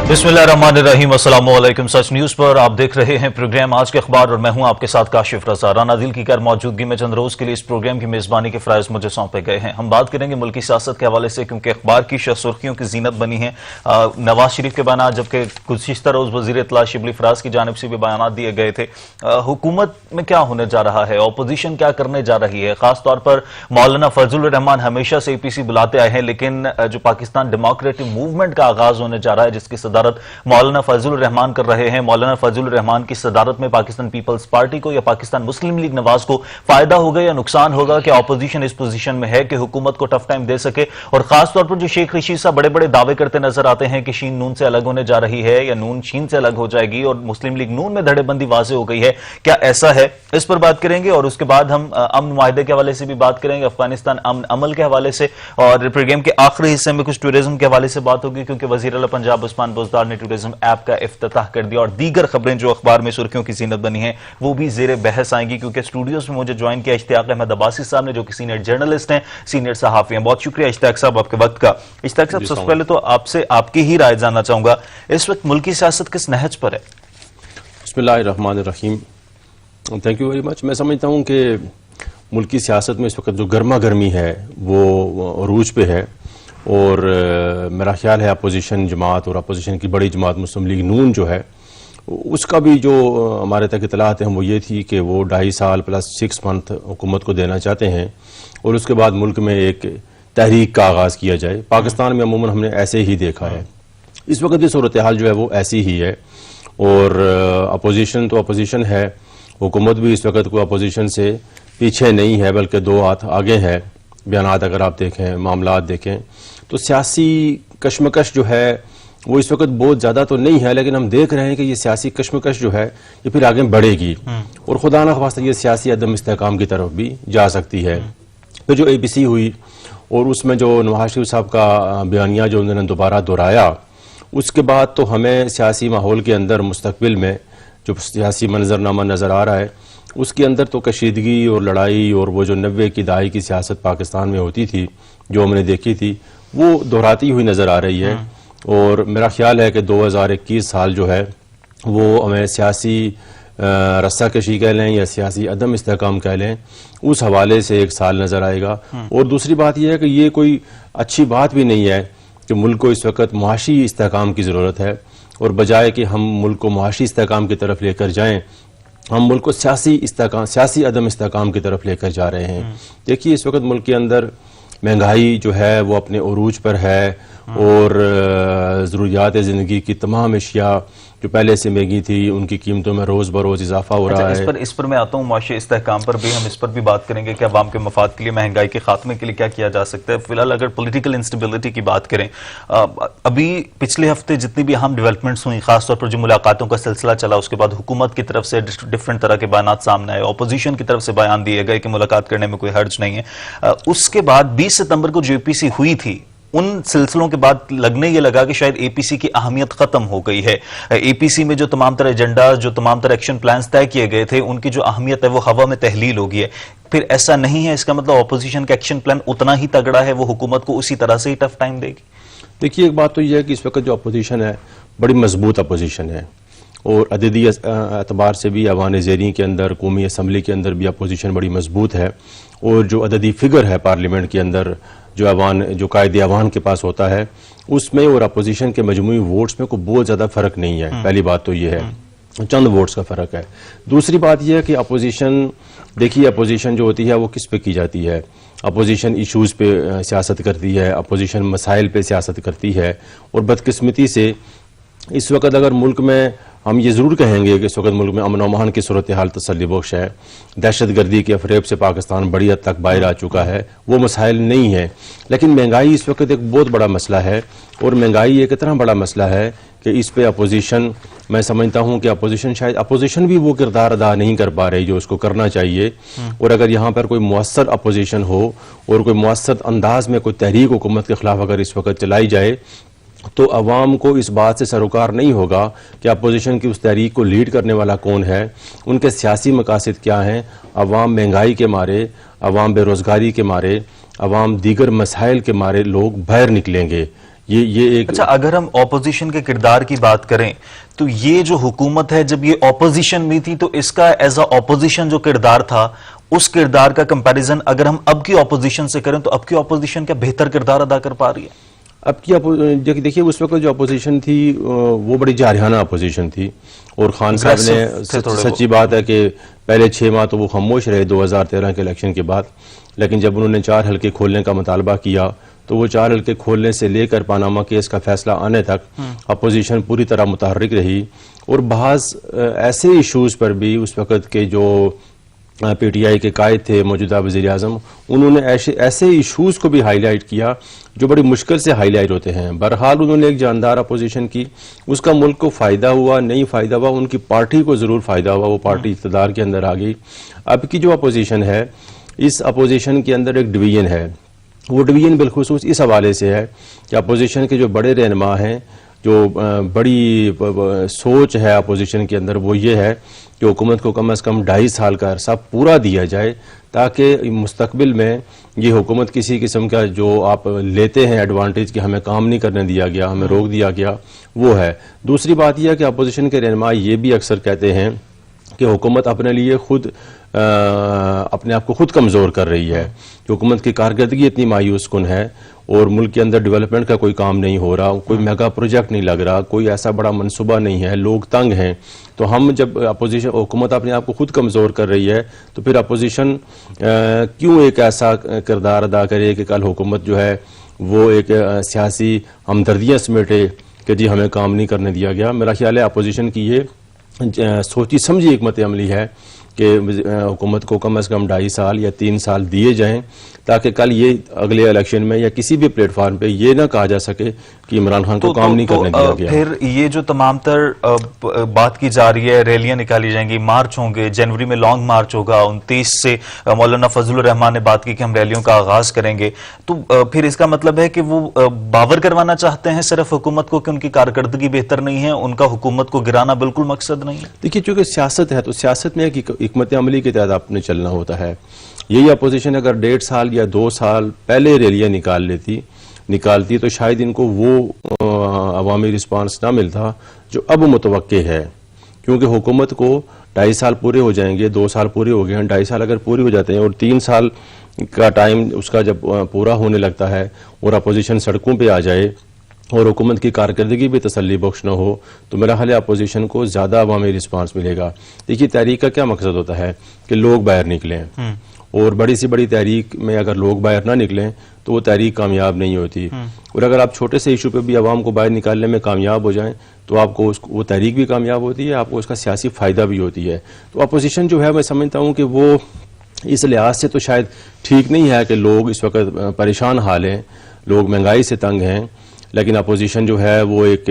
बिस्मिल्लाहिर्रहमानिर्रहीम, अस्सलाम वालेकुम। सच न्यूज पर आप देख रहे हैं प्रोग्राम आज के अखबार और मैं हूं आपके साथ काशिफ रजा। राना दिल की मौजूदगी में चंद रोज के लिए इस प्रोग्राम की मेजबानी के फराइज मुझे सौंपे गए हैं। हम बात करेंगे मुल्की सियासत के हवाले से, क्योंकि अखबार की सुर्खियों की जीनत बनी है नवाज शरीफ के बयान, जबकि गुज़िश्ता रोज वजीर इत्तला शिबली फराज की जानिब से भी बयान दिए गए थे। हुकूमत में क्या होने जा रहा है, अपोजिशन क्या करने जा रही है। खासतौर पर मौलाना फजलुर रहमान हमेशा से APC बुलाते आए हैं, लेकिन जो पाकिस्तान डेमोक्रेटिक मूवमेंट का आगाज होने जा रहा है, जिसकी सदारत मौलाना फजलुर रहमान कर रहे हैं, मौलाना फजलुर रहमान की सदारत में पाकिस्तान पीपल्स पार्टी को या पाकिस्तान मुस्लिम लीग नवाज को फायदा होगा या नुकसान होगा कि ऑपोजिशन इस पोजीशन में है कि हुकूमत को टफ टाइम दे सके। और खासतौर पर जो शेख रशीद साहब बड़े बड़े दावे करते नजर आते हैं कि शीन नून से अलग होने जा रही है या नून शीन से अलग हो जाएगी और मुस्लिम लीग नून में धड़ेबंदी वाज़ेह हो गई है, क्या ऐसा है? इस पर बात करेंगे और उसके बाद हम अमन मुआहदे के हवाले से भी बात करेंगे, अफगानिस्तान अमन अमल के हवाले से, और प्रोग्राम के आखिरी हिस्से में कुछ टूरिज्म के हवाले से बात होगी, क्योंकि वजीर आला पंजाब उस्मान बुज़दार ने टूरिज्म ऐप का इफ्तिताह कर दिया और दीगर खबरें जो अखबार में सुर्खियों की जीनत बनी है वो भी जेर बहस आएंगी, क्योंकि स्टूडियोज में मुझे ज्वाइन किया इश्तियाक अहमद अब्बासी साहब ने, जो कि सीनियर जर्नलिस्ट हैं, सीनियर सहाफी हैं। बहुत शुक्रिया इश्तियाक साहब आपके वक्त का। इश्तियाक साहब, सबसे पहले तो आपसे आपकी ही राय जानना चाहूंगा, इस वक्त मुल्की सियासत किस नहज पर है? बिस्मिल्लाहिर्रहमानिर्रहीम, थैंक यू वेरी मच। मैं समझता हूँ कि मुल्की सियासत में इस वक्त जो गर्मा गर्मी है वो अरूज पे है, और मेरा ख्याल है अपोजिशन जमात और अपोजिशन की बड़ी जमात मुस्लिम लीग नून जो है, उसका भी जो हमारे तक इतलात हैं वो ये थी कि वो 2.5 साल प्लस 6 मंथ हुकूमत को देना चाहते हैं और उसके बाद मुल्क में एक तहरीक का आगाज़ किया जाए। पाकिस्तान में अमूमन हमने ऐसे ही देखा है, इस वक्त ये सूरत हाल जो है वो ऐसी ही है। और अपोजिशन तो अपोजिशन है, हुकूमत भी इस वक्त को अपोजिशन से पीछे नहीं है, बल्कि 2 हाथ आगे है। बयानात अगर आप देखें, मामलात देखें, तो सियासी कशमकश जो है वो इस वक्त बहुत ज़्यादा तो नहीं है, लेकिन हम देख रहे हैं कि ये सियासी कशमकश जो है ये फिर आगे बढ़ेगी और खुदा न ख्वास्ता ये सियासी अदम इस्तेहकाम की तरफ भी जा सकती है। फिर जो APC हुई और उसमें जो नवाज शरीफ साहब का बयानिया जो उन्होंने दोबारा दोहराया, उसके बाद तो हमें सियासी माहौल के अंदर मुस्तकबिल में जो सियासी मंजरनामा नज़र आ रहा है उसके अंदर तो कशीदगी और लड़ाई और वो जो 90 की दहाई की सियासत पाकिस्तान में होती थी जो हमने देखी थी वो दोहराती हुई नज़र आ रही है। और मेरा ख्याल है कि 2021 साल जो है वो हमें सियासी रस्साकशी कह लें या सियासी अदम इस्तेहकाम कह लें, उस हवाले से एक साल नज़र आएगा। और दूसरी बात यह है कि ये कोई अच्छी बात भी नहीं है कि मुल्क को इस वक्त मुआशी इस्तेहकाम की ज़रूरत है, और बजाय कि हम मुल्क को मुआशी इस्तेहकाम की तरफ लेकर जाएँ, हम मुल्क को सियासी अदम इस्तेहकाम की तरफ लेकर जा रहे हैं। देखिए, इस वक्त मुल्क के अंदर महंगाई जो है वो अपने उरूज पर है और ज़रूरियात ज़िंदगी की तमाम अशिया जो पहले से महंगी थी उनकी कीमतों में रोज़ बरोज़ इजाफा हो रहा है। इस पर मैं आता हूँ, मुआशी इस्तेहकाम पर भी हम इस पर भी बात करेंगे कि अवाम के मफाद के लिए महंगाई के खात्मे के लिए क्या किया जा सकता है। फिलहाल अगर पॉलिटिकल इंस्टेबिलिटी की बात करें, अभी पिछले हफ्ते जितनी भी अहम डेवलपमेंट्स हुई, खासतौर पर जो मुलाकातों का सिलसिला चला, उसके बाद हुकूमत की तरफ से डिफरेंट तरह के बयान सामने आए, अपोजिशन की तरफ से बयान दिए गए कि मुलाकात करने में कोई हर्ज नहीं है। उसके बाद 20 सितंबर को जो APC हुई थी, उन सिलसिलों के बाद लगने ये लगा कि शायद APC की अहमियत खत्म हो गई है। APC में जो तमाम तरह एजेंडा, जो तमाम तरह एक्शन प्लान्स तय किए गए थे, उनकी जो अहमियत है वो हवा में तहलील हो गई है। फिर ऐसा नहीं है, इसका मतलब ऑपोजिशन का एक्शन प्लान उतना ही तगड़ा है, वो हुकूमत को उसी तरह से ही टफ टाइम देगी। देखिए, एक बात तो यह है कि इस वक्त जो अपोजिशन है बड़ी मजबूत अपोजिशन है, और अददी एतबार से भी अवान ज़ेरी के अंदर, कौमी असम्बली के अंदर भी अपोजिशन बड़ी मजबूत है, और जो अददी फिगर है पार्लियामेंट के अंदर जो कायदे अवान के पास होता है उसमें और अपोजिशन के मजमूई वोट्स में कोई बहुत ज़्यादा फ़र्क नहीं है। पहली बात तो ये है, चंद वोट्स का फ़र्क है। दूसरी बात यह है कि अपोजिशन, देखिए अपोजिशन जो होती है वो किस पे की जाती है? अपोजिशन इशूज़ पे सियासत करती है, अपोजिशन मसाइल पे सियासत करती है, और बदकिस्मती से इस वक्त अगर मुल्क में हम ये ज़रूर कहेंगे कि इस वक्त मुल्क में अमन व अमान की सूरत हाल तसल्ली बख्श है, दहशत गर्दी के अफरेब से पाकिस्तान बड़ी हद तक बाहर आ चुका है, वो मसाइल नहीं है। लेकिन महंगाई इस वक्त एक बहुत बड़ा मसला है, और महंगाई एक इतना बड़ा मसला है कि इस पे अपोजिशन, मैं समझता हूँ कि अपोजिशन भी वो किरदार अदा नहीं कर पा रही जो उसको करना चाहिए। और अगर यहाँ पर कोई मुअस्सर अपोजिशन हो और कोई मुअस्सर अंदाज में कोई तहरीक हुकूमत के खिलाफ अगर इस वक्त चलाई जाए, तो अवाम को इस बात से सरोकार नहीं होगा कि अपोजिशन की उस तहरीक को लीड करने वाला कौन है, उनके सियासी मकासद क्या हैं। अवाम महंगाई के मारे, अवाम बेरोज़गारी के मारे, अवाम दीगर मसाइल के मारे लोग बाहर निकलेंगे। ये एक अच्छा, अगर हम ऑपोजिशन के किरदार की बात करें तो ये जो हुकूमत है जब ये ऑपोजिशन में थी तो इसका एज अ ऑपोजिशन जो किरदार था उस किरदार का कंपैरिजन अगर हम अब की ऑपोजिशन से करें तो अब की ऑपोजिशन क्या बेहतर किरदार अदा कर पा रही है? अब की देखिए उस वक्त जो अपोजिशन थी वो बड़ी जारहाना अपोजिशन थी और खान साहब ने सच्ची बात है कि पहले 6 माह तो वो खामोश रहे 2013 के इलेक्शन के बाद, लेकिन जब उन्होंने 4 हल्के खोलने का मुतालबा किया तो वो 4 हल्के खोलने से लेकर पानामा केस का फैसला आने तक अपोजिशन पूरी तरह मुतहर्रिक रही और बाज़ ऐसे इशूज़ पर भी उस वक़्त के जो पीटीआई के कायद थे मौजूदा वज़ीर आज़म, उन्होंने ऐसे इशूज़ को भी हाईलाइट किया जो बड़ी मुश्किल से हाईलाइट होते हैं। बहरहाल उन्होंने एक जानदार अपोजिशन की, उसका मुल्क को फ़ायदा हुआ नहीं फ़ायदा हुआ, उनकी पार्टी को ज़रूर फ़ायदा हुआ, वो पार्टी इक़्तिदार के अंदर आ गई। अब की जो अपोजिशन है, इस अपोजिशन के अंदर एक डिवीजन है, वो डिवीजन बिलखुसूस इस हवाले से है कि अपोजिशन के जो बड़े रहनुमा हैं, जो बड़ी सोच है अपोजिशन के अंदर, वो ये है कि हुकूमत को कम से कम 2.5 साल का अरसा पूरा दिया जाए ताकि मुस्तकबिल में ये हुकूमत किसी किस्म का जो आप लेते हैं एडवांटेज कि हमें काम नहीं करने दिया गया, हमें रोक दिया गया, वो है। दूसरी बात यह है कि अपोजिशन के रहनुमा ये भी अक्सर कहते हैं कि हुकूमत अपने लिए खुद अपने आप को खुद कमज़ोर कर रही है, कि हुकूमत की कारकर्दगी इतनी मायूस कुन है और मुल्क के अंदर डेवलपमेंट का कोई काम नहीं हो रहा, कोई मेगा प्रोजेक्ट नहीं लग रहा, कोई ऐसा बड़ा मनसूबा नहीं है, लोग तंग हैं। तो हम जब अपोजिशन हुकूमत अपने आप को खुद कमज़ोर कर रही है तो फिर अपोजिशन क्यों एक ऐसा किरदार अदा करे कि कल हुकूमत जो है वो एक सियासी हमदर्दियाँ समेटे कि जी हमें काम नहीं करने दिया गया। मेरा ख्याल है अपोजिशन की ये सोची समझी हिकमत अमली है कि हुकूमत को कम से कम 2.5 साल या 3 साल दिए जाएं ताकि कल ये अगले इलेक्शन में या किसी भी प्लेटफॉर्म पे ये ना कहा जा सके कि इमरान खान को काम नहीं करने दिया गया। फिर ये जो तमाम तर बात की जा रही है, रैलियां निकाली जाएंगी, मार्च होंगे, जनवरी में लॉन्ग मार्च होगा, 29 से मौलाना फजलुर रहमान ने बात की कि हम रैलियों का आगाज करेंगे, तो फिर इसका मतलब है कि वो बावर करवाना चाहते हैं सिर्फ हुकूमत को कि उनकी कारकर्दगी बेहतर नहीं है, उनका हुकूमत को गिराना बिल्कुल मकसद नहीं है। देखिए चूंकि सियासत है तो सियासत में हिकमत अमली के तहत आपने चलना होता है। यही अपोजिशन अगर 1.5 साल या 2 साल पहले रैलियां निकालती तो शायद इनको वो अवामी रिस्पांस ना मिलता जो अब मुतवक्के है, क्योंकि हुकूमत को 2.5 साल पूरे हो जाएंगे, 2 साल पूरे हो गए हैं, 2.5 साल अगर पूरे हो जाते हैं और 3 साल का टाइम उसका जब पूरा होने लगता है और अपोजिशन सड़कों पर आ जाए और हुकूमत की कारकर्दगी भी तसल्ली बख्श न हो तो मेरा ख्याल है अपोजिशन को ज़्यादा अवामी रिस्पांस मिलेगा। देखिए तहरीक का क्या मकसद होता है कि लोग बाहर निकलें, और बड़ी सी बड़ी तहरीक में अगर लोग बाहर ना निकलें तो वो तहरीक कामयाब नहीं होती, और अगर आप छोटे से इशू पे भी आवाम को बाहर निकालने में कामयाब हो जाएं तो आपको वो तहरीक भी कामयाब होती है, आपको उसका सियासी फ़ायदा भी होती है। तो अपोजिशन जो है मैं समझता हूँ कि वो इस लिहाज से तो शायद ठीक नहीं है कि लोग इस वक्त परेशान हाल हैं, लोग महंगाई से तंग हैं, लेकिन अपोजिशन जो है वो एक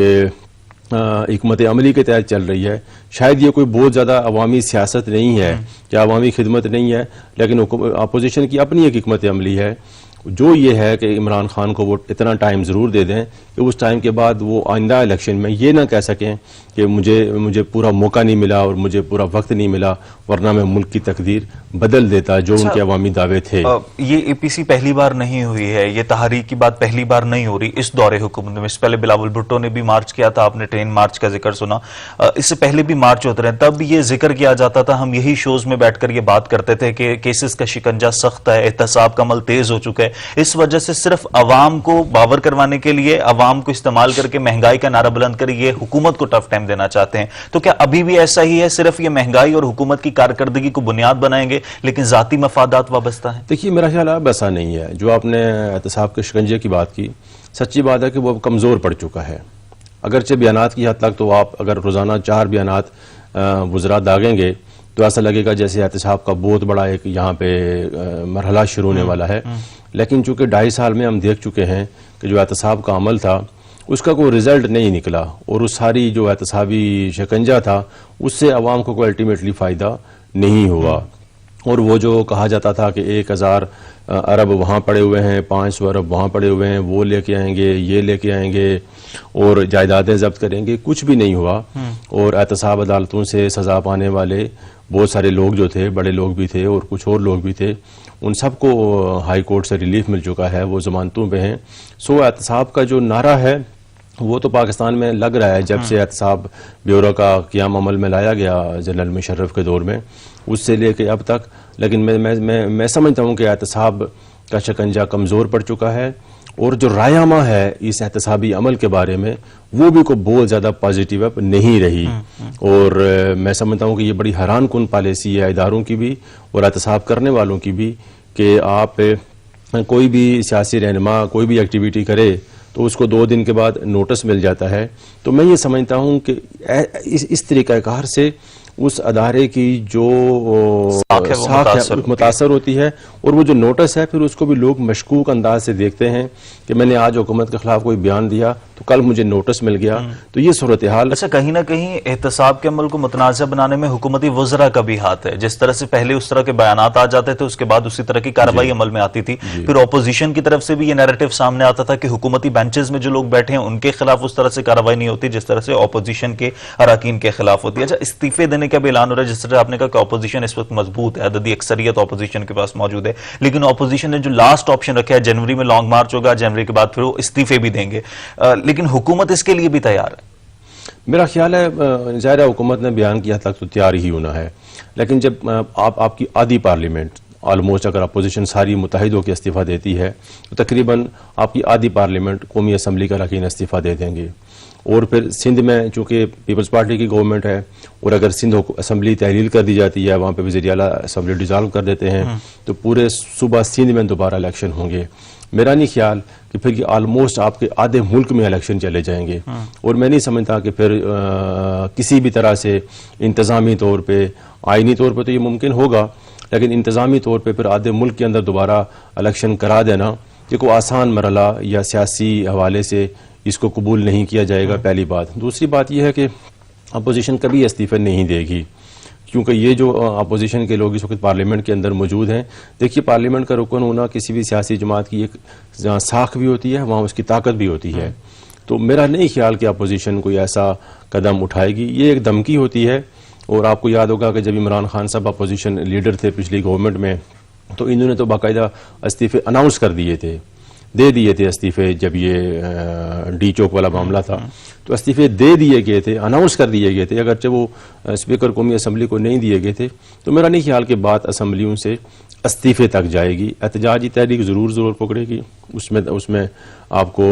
हिकमत अमली के तहत चल रही है। शायद ये कोई बहुत ज़्यादा अवामी सियासत नहीं है या अवामी खिदमत नहीं है, लेकिन अपोजिशन की अपनी एक हिकमत अमली है जो ये है कि इमरान खान को वो इतना टाइम ज़रूर दे दें कि उस टाइम के बाद वो आइंदा इलेक्शन में ये ना कह सकें कि मुझे पूरा मौका नहीं मिला और मुझे पूरा वक्त नहीं मिला, वरना मैं मुल्क की तकदीर बदल देता जो उनके अवामी दावे थे। ये एपीसी पहली बार नहीं हुई है, ये तहरीक की बात पहली बार नहीं हो रही इस दौरे हुकूमत में। इससे पहले बिलावल भुट्टो ने भी मार्च किया था, आपने ट्रेन मार्च का जिक्र सुना, इससे पहले भी मार्च होते रहे, तब ये जिक्र किया जाता था, हम यही शोज में बैठकर ये बात करते थे कि केसेस का शिकंजा सख्त है, एहतसाब का अमल तेज हो चुका है। इस वजह से सिर्फ अवाम को बावर करवाने के लिए अवाम को इस्तेमाल करके महंगाई का नारा बुलंद कर ये हुकूमत को टफ टाइम देना चाहते हैं। तो क्या अभी भी ऐसा ही है, सिर्फ ये महंगाई और हुकूमत की कारकर्दगी को बुनियाद बनाएंगे लेकिन जाती मफादात वाबस्ता है? देखिए मेरा ख्याल अब ऐसा नहीं है। जो आपने एहतसाब के शिकंजे की बात की, सच्ची बात है कि वो अब कमज़ोर पड़ चुका है। अगरचे बयानात की हद तक तो आप अगर रोज़ाना 4 बयानात वज़रा दागेंगे तो ऐसा लगेगा जैसे एहतसाब का बहुत बड़ा एक यहाँ पे मरहला शुरू होने वाला है। लेकिन चूँकि 2.5 साल में हम देख चुके हैं कि जो एहतसाब का अमल था उसका कोई रिज़ल्ट नहीं निकला, और उस सारी जो एहतसाबी शिकंजा था उससे अवाम को कोई अल्टीमेटली फ़ायदा नहीं हुआ। और वो जो कहा जाता था कि 1000 अरब वहाँ पड़े हुए हैं, 500 अरब वहाँ पड़े हुए हैं, वो लेके आएंगे, ये लेके आएंगे और जायदादें जब्त करेंगे, कुछ भी नहीं हुआ। और एहतसाब अदालतों से सज़ा पाने वाले बहुत सारे लोग जो थे, बड़े लोग भी थे और कुछ और लोग भी थे, उन सबको हाई कोर्ट से रिलीफ मिल चुका है, वो ज़मानतों पे हैं। सो एहतसाब का जो नारा है वो तो पाकिस्तान में लग रहा है जब से एहतसाब ब्यूरो का क़याम अमल में लाया गया जनरल मुशर्रफ के दौर में, उससे लेके अब तक। लेकिन मैं समझता हूँ कि एहतसाब का शिकंजा कमज़ोर पड़ चुका है और जो रायामा है इस एहतसाबी अमल के बारे में वो भी को बहुत ज़्यादा पॉजिटिव अब नहीं रही। और मैं समझता हूँ कि ये बड़ी हैरान कुन पॉलिसी है इदारों की भी और एहतसाब करने वालों की भी कि आप कोई भी सियासी रहनुमा कोई भी एक्टिविटी करे तो उसको 2 दिन के बाद नोटिस मिल जाता है। तो मैं ये समझता हूँ कि इस तरीक़ाकार से उस अदारे की जो साख है मुतासर होती है और वो जो नोटिस है फिर उसको भी लोग मशकूक अंदाज से देखते हैं कि मैंने आज हुकूमत के खिलाफ कोई बयान दिया तो कल मुझे नोटिस मिल गया। तो ये सूरत हाल। अच्छा, कहीं ना कहीं एहतसाब के अमल को मुतनाज़ा बनाने में हुकूमती वज़रा का भी हाथ है। जिस तरह से पहले उस तरह के बयानात आ जाते थे उसके बाद उसी तरह की कार्रवाई अमल में आती थी, फिर ऑपोजिशन की तरफ से भी ये नैरेटिव सामने आता था कि हुकूमती बेंचेस में जो लोग बैठे हैं उनके खिलाफ उस तरह से कार्रवाई नहीं होती जिस तरह से ऑपोजिशन के अराकीन के खिलाफ होती है। अच्छा, इस्तीफे देने का भी ऐलान हो रहा है। जिस तरह आपने कहा कि ऑपोजिशन इस वक्त मजबूत है, अददी अक्सरियत ऑपोजिशन के पास मौजूद है, लेकिन ऑपोजिशन ने जो लास्ट ऑप्शन रखा है जनवरी में लॉन्ग मार्च होगा, जनवरी के बाद फिर वो इस्तीफे भी देंगे, लेकिन हुकूमत इसके लिए भी तैयार है। मेरा ख्याल है ज़ाहिर है हुकूमत ने बयान किया तक तो तैयार ही होना है, लेकिन जब आपकी आधी पार्लियामेंट ऑलमोस्ट अगर अपोजिशन सारी मुत्तहिद होकर इस्तीफ़ा देती है तो तकरीबन आपकी आधी पार्लियामेंट कौमी असम्बली का अरकान इस्तीफ़ा दे देंगे। और फिर सिंध में चूँकि पीपल्स पार्टी की गवर्नमेंट है और अगर सिंध असम्बली तहलील कर दी जाती है, वहाँ पर वज़ीर आला असम्बली डिज़ाल्व कर देते हैं तो पूरे सूबा सिंध में दोबारा इलेक्शन होंगे। मेरा नहीं ख्याल कि फिर ये ऑलमोस्ट आपके आधे मुल्क में इलेक्शन चले जाएंगे। और मैं नहीं समझता कि फिर किसी भी तरह से इंतज़ामी तौर पे आइनी तौर पे तो ये मुमकिन होगा, लेकिन इंतज़ामी तौर पे फिर आधे मुल्क के अंदर दोबारा इलेक्शन करा देना ये कोई आसान मरला या सियासी हवाले से इसको कबूल नहीं किया जाएगा, पहली बात। दूसरी बात यह है कि अपोजिशन कभी इस्तीफ़े नहीं देगी क्योंकि ये जो अपोजिशन के लोग इस वक्त पार्लियामेंट के अंदर मौजूद हैं, देखिए पार्लियामेंट का रुकन होना किसी भी सियासी जमात की एक जहाँ साख भी होती है वहाँ उसकी ताकत भी होती है। तो मेरा नहीं ख्याल कि अपोजिशन कोई ऐसा कदम उठाएगी, ये एक धमकी होती है। और आपको याद होगा कि जब इमरान खान साहब अपोजिशन लीडर थे पिछली गवर्नमेंट में तो इन्होंने तो बाकायदा इस्तीफ़े अनाउंस कर दिए थे, दे दिए थे इस्तीफ़े। जब ये डी चौक वाला मामला था तो इस्तीफ़े दे दिए गए थे, अनाउंस कर दिए गए थे, अगरचे वो स्पीकर कौमी असम्बली को नहीं दिए गए थे। तो मेरा नहीं ख्याल कि बात असम्बलियों से इस्तीफ़े तक जाएगी। एहतजाजी तहरीक ज़रूर पकड़ेगी, उसमें आपको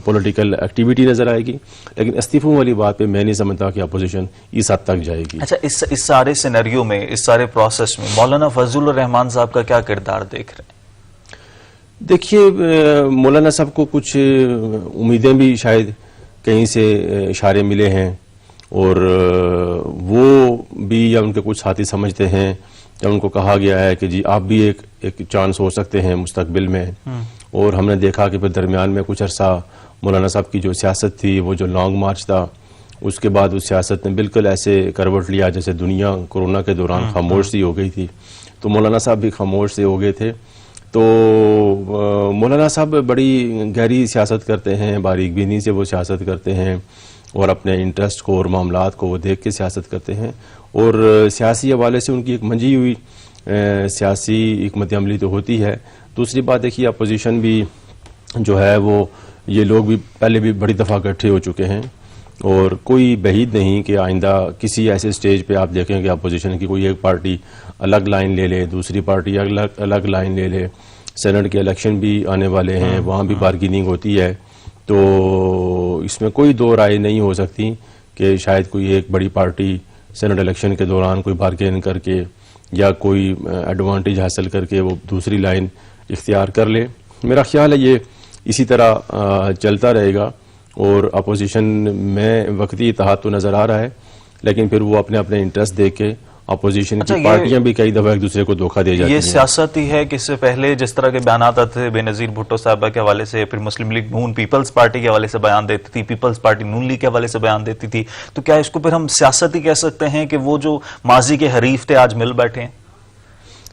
पॉलिटिकल एक्टिविटी नज़र आएगी, लेकिन इस्तीफ़ों वाली बात पे मैं नहीं समझता कि अपोजिशन इस हद तक जाएगी। अच्छा, इस सारे सिनेरियो में, इस सारे प्रोसेस में मौलाना फजलुर रहमान साहब का क्या किरदार देख रहे हैं? देखिए, मौलाना साहब को कुछ उम्मीदें भी शायद कहीं से इशारे मिले हैं और वो भी या उनके कुछ साथी समझते हैं या उनको कहा गया है कि जी आप भी एक चांस हो सकते हैं मुस्तकबिल में। और हमने देखा कि फिर दरमियान में कुछ अरसा मौलाना साहब की जो सियासत थी, वो जो लॉन्ग मार्च था, उसके बाद उस सियासत ने बिल्कुल ऐसे करवट लिया जैसे दुनिया कोरोना के दौरान खामोश सी हो गई थी। तो मौलाना साहब भी खामोश से हो गए थे। तो मौलाना साहब बड़ी गहरी सियासत करते हैं, बारीक बीनी से वो सियासत करते हैं और अपने इंटरेस्ट को और मामलात को वो देख के सियासत करते हैं। और सियासी हवाले से उनकी एक मंजी हुई सियासी हिकमत अमली तो होती है। दूसरी बात देखिए, अपोजिशन भी जो है वो ये लोग भी पहले भी बड़ी दफ़ा इकट्ठे हो चुके हैं और कोई बहीद नहीं कि आइंदा किसी ऐसे स्टेज पे आप देखें कि अपोजिशन की कोई एक पार्टी अलग लाइन ले ले, दूसरी पार्टी अलग लाइन ले ले। सेनेट के इलेक्शन भी आने वाले हैं, वहाँ भी बार्गेनिंग होती है। तो इसमें कोई दो राय नहीं हो सकती कि शायद कोई एक बड़ी पार्टी सेनेट इलेक्शन के दौरान कोई बार्गेन करके या कोई एडवांटेज हासिल करके वो दूसरी लाइन इख्तियार कर ले। मेरा ख्याल है ये इसी तरह चलता रहेगा और अपोजिशन में वक्ती इत्तेहाद तो नज़र आ रहा है, लेकिन फिर वो अपने अपने इंटरेस्ट देख के अपोजिशन की पार्टियां भी कई दफा एक दूसरे को धोखा दे जाती हैं। ये सियासत ही है कि इससे पहले जिस तरह के बयान आते थे बेनज़ीर भुट्टो साहबा के हवाले से, फिर मुस्लिम लीग नून पीपल्स पार्टी के हवाले से बयान देती थी, पीपल्स पार्टी नून लीग के हवाले से बयान देती थी, तो क्या इसको फिर हम सियासत ही कह सकते हैं कि वो जो माजी के हरीफ थे आज मिल बैठे हैं?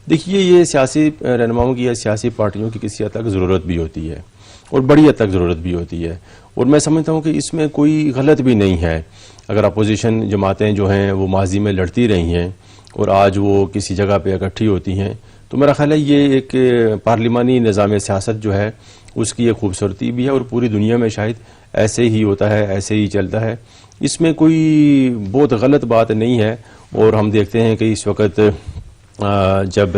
देखिए, ये सियासी रहनुमाओं की या सियासी पार्टियों की किसी हद तक ज़रूरत भी होती है और बड़ी हद तक ज़रूरत भी होती है, और मैं समझता हूँ कि इसमें कोई गलत भी नहीं है। अगर अपोजिशन जमातें जो हैं वो माजी में लड़ती रही हैं और आज वो किसी जगह पे इकट्ठी होती हैं, तो मेरा ख्याल है ये एक पार्लिमानी निज़ाम सियासत जो है उसकी एक खूबसूरती भी है, और पूरी दुनिया में शायद ऐसे ही होता है, ऐसे ही चलता है। इसमें कोई बहुत गलत बात नहीं है। और हम देखते हैं कि इस वक्त जब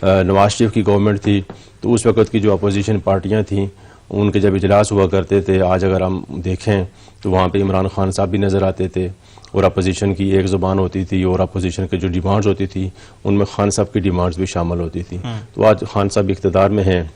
नवाज शरीफ की गवर्नमेंट थी तो उस वक्त की जो अपोजिशन पार्टियां थीं उनके जब इजलास हुआ करते थे, आज अगर हम देखें तो वहाँ पे इमरान खान साहब भी नज़र आते थे, और अपोजिशन की एक ज़ुबान होती थी, और अपोजिशन की जो डिमांड्स होती थी उनमें खान साहब की डिमांड्स भी शामिल होती थी। तो आज खान साहब इक़्तिदार में हैं,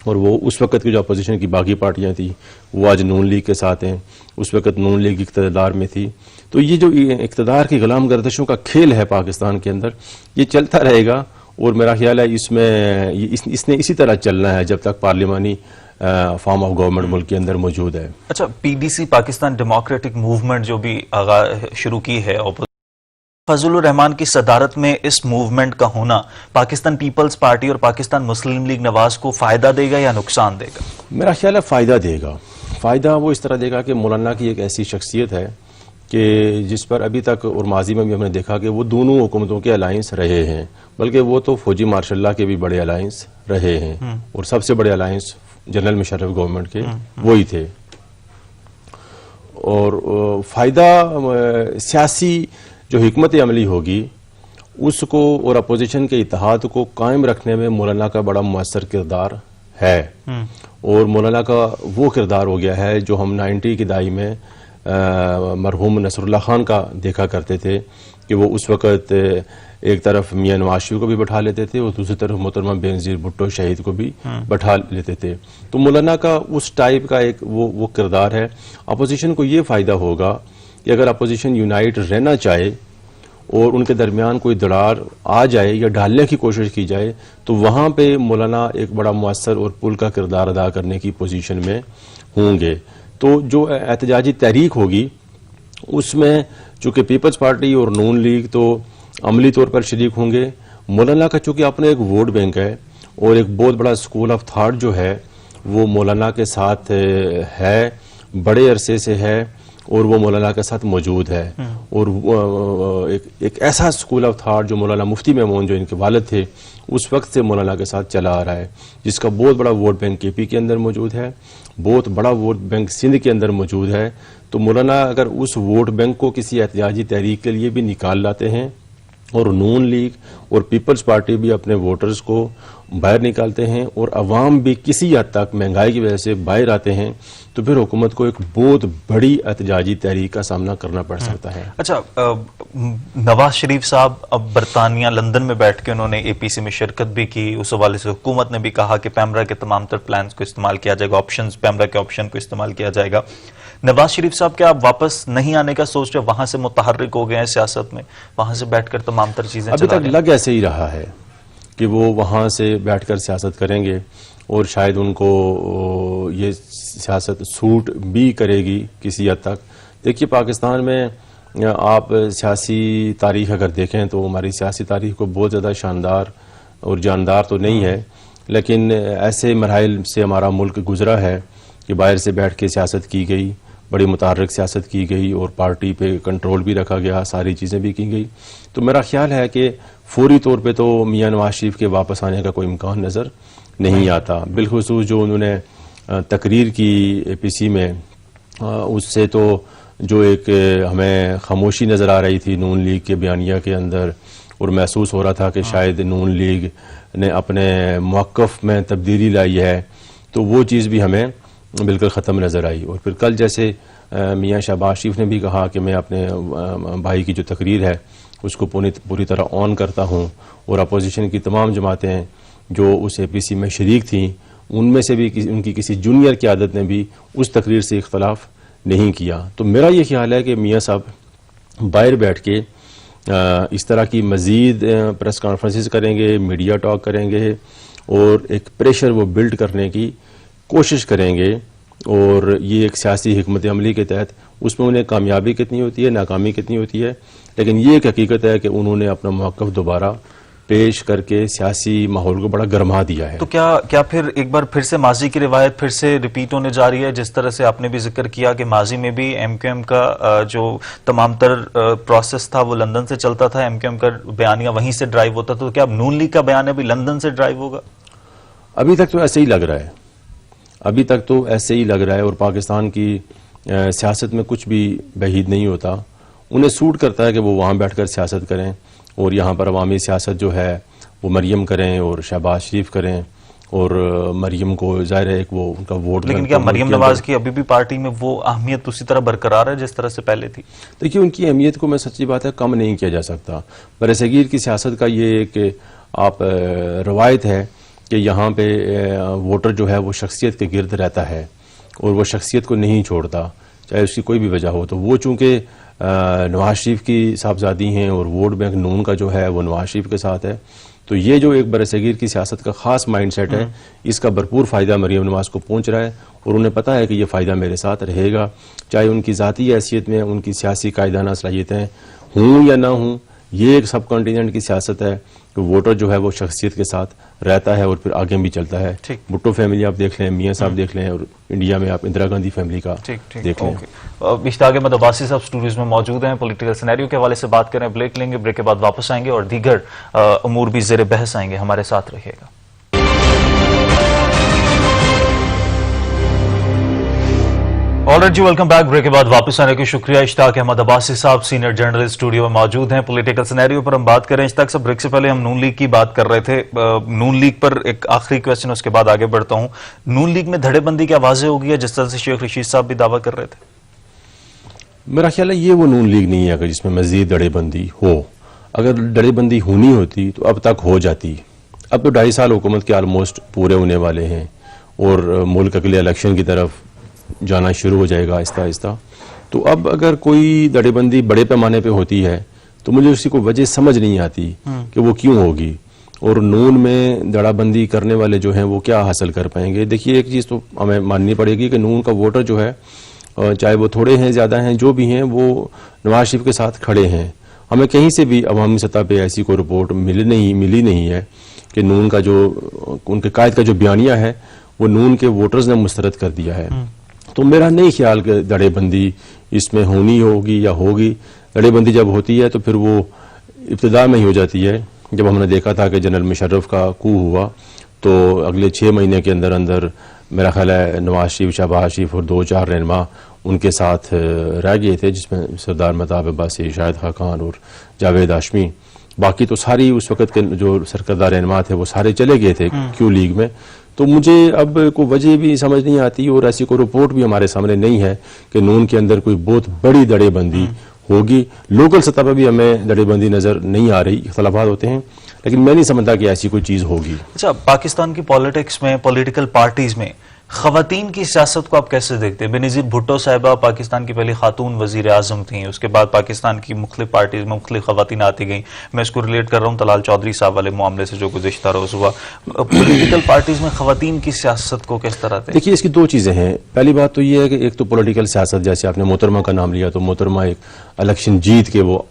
और वो उस वक्त की जो अपोजिशन की बाकी पार्टियां थी वो आज नून लीग के साथ हैं, उस वक्त नून लीग इक़्तिदार में थी। तो ये जो इक़्तिदार की गुलाम गर्दिशों का खेल है पाकिस्तान के अंदर, ये चलता रहेगा, और मेरा ख्याल है इसमें इसने इसी तरह चलना है जब तक पार्लिमानी फॉर्म ऑफ गवर्नमेंट मुल्क के अंदर मौजूद है। अच्छा, पीडीसी पाकिस्तान डेमोक्रेटिक मूवमेंट जो भी शुरू की है, फजलुर रहमान की सदारत में इस मूवमेंट का होना पाकिस्तान पीपल्स पार्टी और पाकिस्तान मुस्लिम लीग नवाज को फायदा देगा या नुकसान देगा? मेरा ख्याल है फ़ायदा देगा। फ़ायदा वो इस तरह देगा कि मौलाना की एक ऐसी शख्सियत है कि जिस पर अभी तक और माजी में भी हमने देखा कि वो दोनों हुकूमतों के अलायंस रहे हैं, बल्कि वो तो फौजी मार्शल्ला के भी बड़े अलायंस रहे हैं, और सबसे बड़े अलायंस जनरल मुशर्रफ गवर्नमेंट के वही थे। और फ़ायदा सियासी जो हिकमत अमली होगी उसको और अपोजिशन के इत्तेहाद को कायम रखने में मौलाना का बड़ा मुअस्सर किरदार है, और मौलाना का वो किरदार हो गया है जो हम 90 की दहाई में मरहूम नसरुल्लाह खान का देखा करते थे कि वो उस वक़्त एक तरफ मियां नवाज शरीफ को भी बैठा लेते थे और दूसरी तरफ मोहतरमा बेनज़ीर भुट्टो शहीद को भी बैठा लेते थे। तो मौलाना का उस टाइप का एक वो किरदार है। अपोजिशन को ये फ़ायदा होगा कि अगर अपोजिशन यूनाइट रहना चाहे और उनके दरमियान कोई दरार आ जाए या डालने की कोशिश की जाए, तो वहाँ पे मौलाना एक बड़ा मुअस्सर और पुल का किरदार अदा करने की पोजीशन में होंगे। तो जो एहतजाजी तहरीक होगी उसमें चूँकि पीपल्स पार्टी और नून लीग तो अमली तौर पर शरीक होंगे, मौलाना का चूँकि अपना एक वोट बैंक है और एक बहुत बड़ा स्कूल ऑफ थाट जो है वो मौलाना के साथ है, बड़े अरसे से है, और वो मौलाना के साथ मौजूद है। और एक ऐसा स्कूल ऑफ थाट जो मौलाना मुफ्ती मेमून जो इनके वालिद थे उस वक्त से मौलाना के साथ चला आ रहा है, जिसका बहुत बड़ा वोट बैंक केपी के अंदर मौजूद है, बहुत बड़ा वोट बैंक सिंध के अंदर मौजूद है। तो मौलाना अगर उस वोट बैंक को किसी एहतजाजी तहरीक के लिए भी निकाल लाते हैं और नून लीग और पीपल्स पार्टी भी अपने वोटर्स को बाहर निकालते हैं और अवाम भी किसी हद तक महंगाई की वजह से बाहर आते हैं, तो फिर हुकूमत को एक बहुत बड़ी एहतजाजी तहरीक का सामना करना पड़ सकता है। अच्छा, नवाज शरीफ साहब अब बरतानिया लंदन में बैठ के उन्होंने एपीसी में शिरकत भी की। उस हवाले से हुकूमत ने भी कहा कि पैमरा के तमाम तर प्लान को इस्तेमाल किया जाएगा, पैमरा के ऑप्शन को इस्तेमाल किया जाएगा। नवाज शरीफ साहब क्या आप वापस नहीं आने का सोच रहे, वहां से मुतहर्रिक हो गए हैं सियासत में, वहां से बैठकर तमाम तर चीजें अभी तक लग ऐसे ही रहा है कि वो वहाँ से बैठकर सियासत करेंगे और शायद उनको ये सियासत सूट भी करेगी किसी हद तक। देखिए, पाकिस्तान में आप सियासी तारीख अगर देखें तो हमारी सियासी तारीख को बहुत ज़्यादा शानदार और जानदार तो नहीं है, लेकिन ऐसे मराहिल से हमारा मुल्क गुजरा है कि बाहर से बैठ के सियासत की गई, बड़ी मुतहर्रिक सियासत की गई और पार्टी पे कंट्रोल भी रखा गया, सारी चीज़ें भी की गई। तो मेरा ख्याल है कि फौरी तौर पे तो मियां नवाज शरीफ के वापस आने का कोई इम्कान नज़र नहीं आता। बिलखुसूस जो उन्होंने तकरीर की एपीसी में, उससे तो जो एक हमें खामोशी नज़र आ रही थी नून लीग के बयानिया के अंदर, और महसूस हो रहा था कि शायद नून लीग ने अपने मौक़िफ़ में तब्दीली लाई है, तो वो चीज़ भी हमें बिल्कुल ख़त्म नज़र आई। और फिर कल जैसे मियां शहबाज शरीफ ने भी कहा कि मैं अपने भाई की जो तकरीर है उसको पूरी तरह ऑन करता हूँ, और अपोजिशन की तमाम जमातें जो उस एपीसी में शरीक थीं उनमें से भी उनकी किसी जूनियर क़यादत ने भी उस तकरीर से इख्तलाफ नहीं किया। तो मेरा ये ख्याल है कि मियां साहब बाहर बैठ के इस तरह की मज़ीद प्रेस कॉन्फ्रेंसेस करेंगे, मीडिया टॉक करेंगे और एक प्रेशर वो बिल्ड करने की कोशिश करेंगे, और ये एक सियासी हिकमत अमली के तहत उसमें उन्हें कामयाबी कितनी होती है, नाकामी कितनी होती है, लेकिन ये एक हकीकत है कि उन्होंने अपना मौक़िफ़ दोबारा पेश करके सियासी माहौल को बड़ा गर्मा दिया है। तो क्या फिर एक बार फिर से माजी की रिवायत फिर से रिपीट होने जा रही है? जिस तरह से आपने भी जिक्र किया कि माजी में भी एमक्यूएम का जो तमाम तर प्रोसेस था वो लंदन से चलता था, एमक्यूएम का बयानिया वहीं से ड्राइव होता था, तो क्या अब नून लीग का बयानिया भी लंदन से ड्राइव होगा? अभी तक तो ऐसे ही लग रहा है, अभी तक तो ऐसे ही लग रहा है। और पाकिस्तान की सियासत में कुछ भी बहीद नहीं होता। उन्हें सूट करता है कि वो वहाँ बैठकर सियासत करें और यहाँ पर अवामी सियासत जो है वो मरियम करें और शहबाज शरीफ करें। और मरियम को जाहिर है वो उनका वोट, लेकिन क्या मरियम नवाज की अभी भी पार्टी में वो अहमियत उसी तरह बरकरार है जिस तरह से पहले थी? देखिए, उनकी अहमियत को मैं सच्ची बात है कम नहीं किया जा सकता। बरसगीर की सियासत का ये एक आप रवायत है कि यहाँ पे वोटर जो है वो शख्सियत के गिर्द रहता है और वो शख्सियत को नहीं छोड़ता, चाहे उसकी कोई भी वजह हो। तो वो चूँकि नवाज शरीफ की साहबजादी हैं और वोट बैंक नून का जो है वो नवाज शरीफ के साथ है, तो ये जो एक बरसगीर की सियासत का खास माइंडसेट है, इसका भरपूर फ़ायदा मरियम नवाज को पहुंच रहा है और उन्हें पता है कि ये फ़ायदा मेरे साथ रहेगा, चाहे उनकी ज़ाती हैसियत में उनकी सियासी कायदाना सलाहियतें हूँ या ना हूँ। ये एक सब कॉन्टिनेंट की सियासत है कि वोटर जो है वो शख्सियत के साथ रहता है और फिर आगे भी चलता है। भुट्टो फैमिली आप देख लें, मियाँ साहब देख लें, और इंडिया में आप इंदिरा गांधी फैमिली का देख लें। इश्ताक अहमद अब्बासी साहब स्टूडियोज में मौजूद हैं, पॉलिटिकल सिनेरियो के हवाले से बात करें। ब्रेक लेंगे, ब्रेक के बाद वापस आएंगे और दीगर अमूर भी ज़ेरे बहस आएंगे। हमारे साथ रहिएगा। ऑलराइट जी, वेलकम बैक। ब्रेक के बाद वापस आने के शुक्रिया। इश्ताक अहमद अब्बासी साहब सीनियर जर्नलिस्ट स्टूडियो में मौजूद हैं। पॉलिटिकल सिनेरियो पर हम बात करें। इश्ताक साहब, ब्रेक से पहले हम नून लीग की बात कर रहे थे। नून लीग पर एक आखिरी क्वेश्चन, उसके बाद आगे बढ़ता हूं। नून लीग में धड़ेबंदी की आवाजें होगी है जिस तरह से शेख रशीद साहब भी दावा कर रहे थे? मेरा ख्याल है ये वो नून लीग नहीं है अगर जिसमें मजीद धड़ेबंदी हो। अगर धड़ेबंदी होनी होती तो अब तक हो जाती। अब तो 2.5 साल हुकूमत के ऑलमोस्ट पूरे होने वाले हैं और मुल्क अगले इलेक्शन की तरफ जाना शुरू हो जाएगा आहिस्ता आहिस्ता। तो अब अगर कोई धड़ेबंदी बड़े पैमाने पे होती है तो मुझे उसी को वजह समझ नहीं आती कि वो क्यों होगी और नून में धड़ाबंदी करने वाले जो हैं वो क्या हासिल कर पाएंगे। देखिए, एक चीज़ तो हमें माननी पड़ेगी कि नून का वोटर जो है, चाहे वो थोड़े हैं ज़्यादा हैं, जो भी हैं, वो नवाज शरीफ के साथ खड़े हैं। हमें कहीं से भी अवामी सतह पे ऐसी कोई रिपोर्ट मिली नहीं है कि नून का जो उनके कायद का जो बयानिया है वो नून के वोटर्स ने मुस्तरद कर दिया है। तो मेरा नहीं ख्याल कि धड़ेबंदी इसमें होनी होगी या होगी। धड़ेबंदी जब होती है तो फिर वो इब्तिदा में ही हो जाती है। जब हमने देखा था कि जनरल मुशर्रफ का कू हुआ तो अगले 6 महीने के अंदर अंदर मेरा ख्याल है नवाज शरीफ, शहबाज शरीफ और 2-4 रहनुमा उनके साथ रह गए थे, जिसमें सरदार महताब अब्बासी, शाहिद खान और जावेद हाशमी। बाकी तो सारी उस वक़्त के जो सरकर्दा रहनुमा थे वो सारे चले गए थे क्यू लीग में। तो मुझे अब कोई वजह भी समझ नहीं आती और ऐसी कोई रिपोर्ट भी हमारे सामने नहीं है कि नून के अंदर कोई बहुत बड़ी धड़ेबंदी होगी। लोकल सतह पर भी हमें धड़ेबंदी नजर नहीं आ रही, इख्तलाफात होते हैं, लेकिन मैं नहीं समझता कि ऐसी कोई चीज होगी। अच्छा, पाकिस्तान की पॉलिटिक्स में, पॉलिटिकल पार्टीज में खवातीन की सियासत को आप कैसे देखते हैं? बेनजीर भुट्टो साहिबा पाकिस्तान की पहली खातून वजीर आजम थी, उसके बाद पाकिस्तान की मुख्तलिफ पार्टीज में मुख्तलिफ खवातीन आती गई। मैं इसको रिलेट कर रहा हूँ तलाल चौधरी साहब वाले मामले से जो गुज़िश्ता रोज हुआ। पॉलिटिकल पार्टीज में खवातीन की सियासत को किस तरह? देखिए, इसकी 2 चीज़ें हैं। पहली बात तो ये है कि एक तो पॉलिटिकल सियासत, जैसे आपने मोहतरमा का नाम लिया, तो मोहतरमा एक इलेक्शन जीत के वो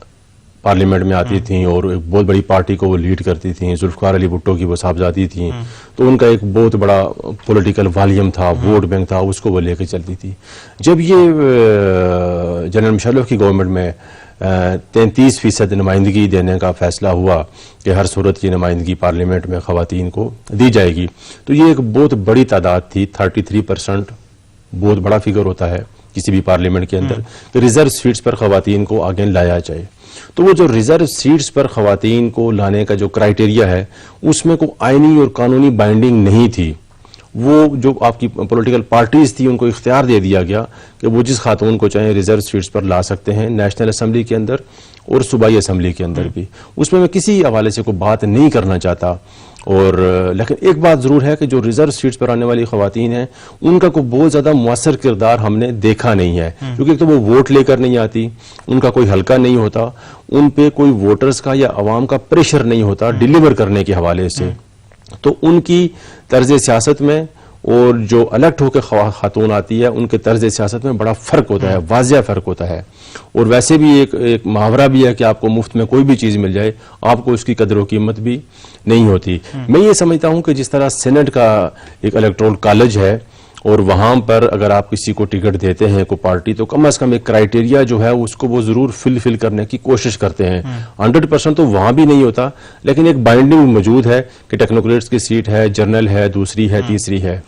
पार्लियामेंट में आती थी और एक बहुत बड़ी पार्टी को वो लीड करती थी। जुल्फकार अली भुट्टो की वो साहबजादी थी, तो उनका एक बहुत बड़ा पॉलिटिकल वॉल्यूम था, वोट बैंक था, उसको वो लेकर चलती थी। जब ये जनरल मुशर्रफ की गवर्नमेंट में 33% नुमाइंदगी देने का फैसला हुआ कि हर सूरत की नुमाइंदगी पार्लियामेंट में खवातीन को दी जाएगी, तो ये एक बहुत बड़ी तादाद थी। 33% बहुत बड़ा फिगर होता है किसी भी पार्लियामेंट के अंदर कि रिजर्व सीट्स पर खवातीन को आगे लाया जाए। तो वो जो रिजर्व सीट्स पर खवातीन को लाने का जो क्राइटेरिया है उसमें कोई आईनी और कानूनी बाइंडिंग नहीं थी। वो जो आपकी पॉलिटिकल पार्टीज थी उनको इख्तियार दे दिया गया कि वो जिस खातून को चाहे रिजर्व सीट्स पर ला सकते हैं, नेशनल असेंबली के अंदर और सूबाई असेंबली के अंदर भी। उसमें मैं किसी हवाले से कोई बात नहीं करना चाहता, और लेकिन एक बात जरूर है कि जो रिजर्व सीट्स पर आने वाली खवातीन हैं उनका कोई बहुत ज्यादा मुअस्सर किरदार हमने देखा नहीं है, क्योंकि एक तो वो वोट लेकर नहीं आती, उनका कोई हल्का नहीं होता, उन पे कोई वोटर्स का या अवाम का प्रेशर नहीं होता डिलीवर करने के हवाले से। तो उनकी तर्ज सियासत में, और जो इलेक्ट होकर खातून आती है उनके तर्ज सियासत में बड़ा फ़र्क होता है, वाज़िया फ़र्क होता है। और वैसे भी एक मुहावरा भी है कि आपको मुफ्त में कोई भी चीज़ मिल जाए आपको उसकी कदर व कीमत भी नहीं होती। मैं ये समझता हूँ कि जिस तरह सेनेट का एक इलेक्टोरल कॉलेज है और वहाँ पर अगर आप किसी को टिकट देते हैं कोई पार्टी, तो कम से कम एक क्राइटेरिया जो है उसको वो ज़रूर फिल करने की कोशिश करते हैं। 100% तो वहाँ भी नहीं होता, लेकिन एक बाइंडिंग मौजूद है कि टेक्नोक्रेट्स की सीट है, जर्नल है, दूसरी है, तीसरी है।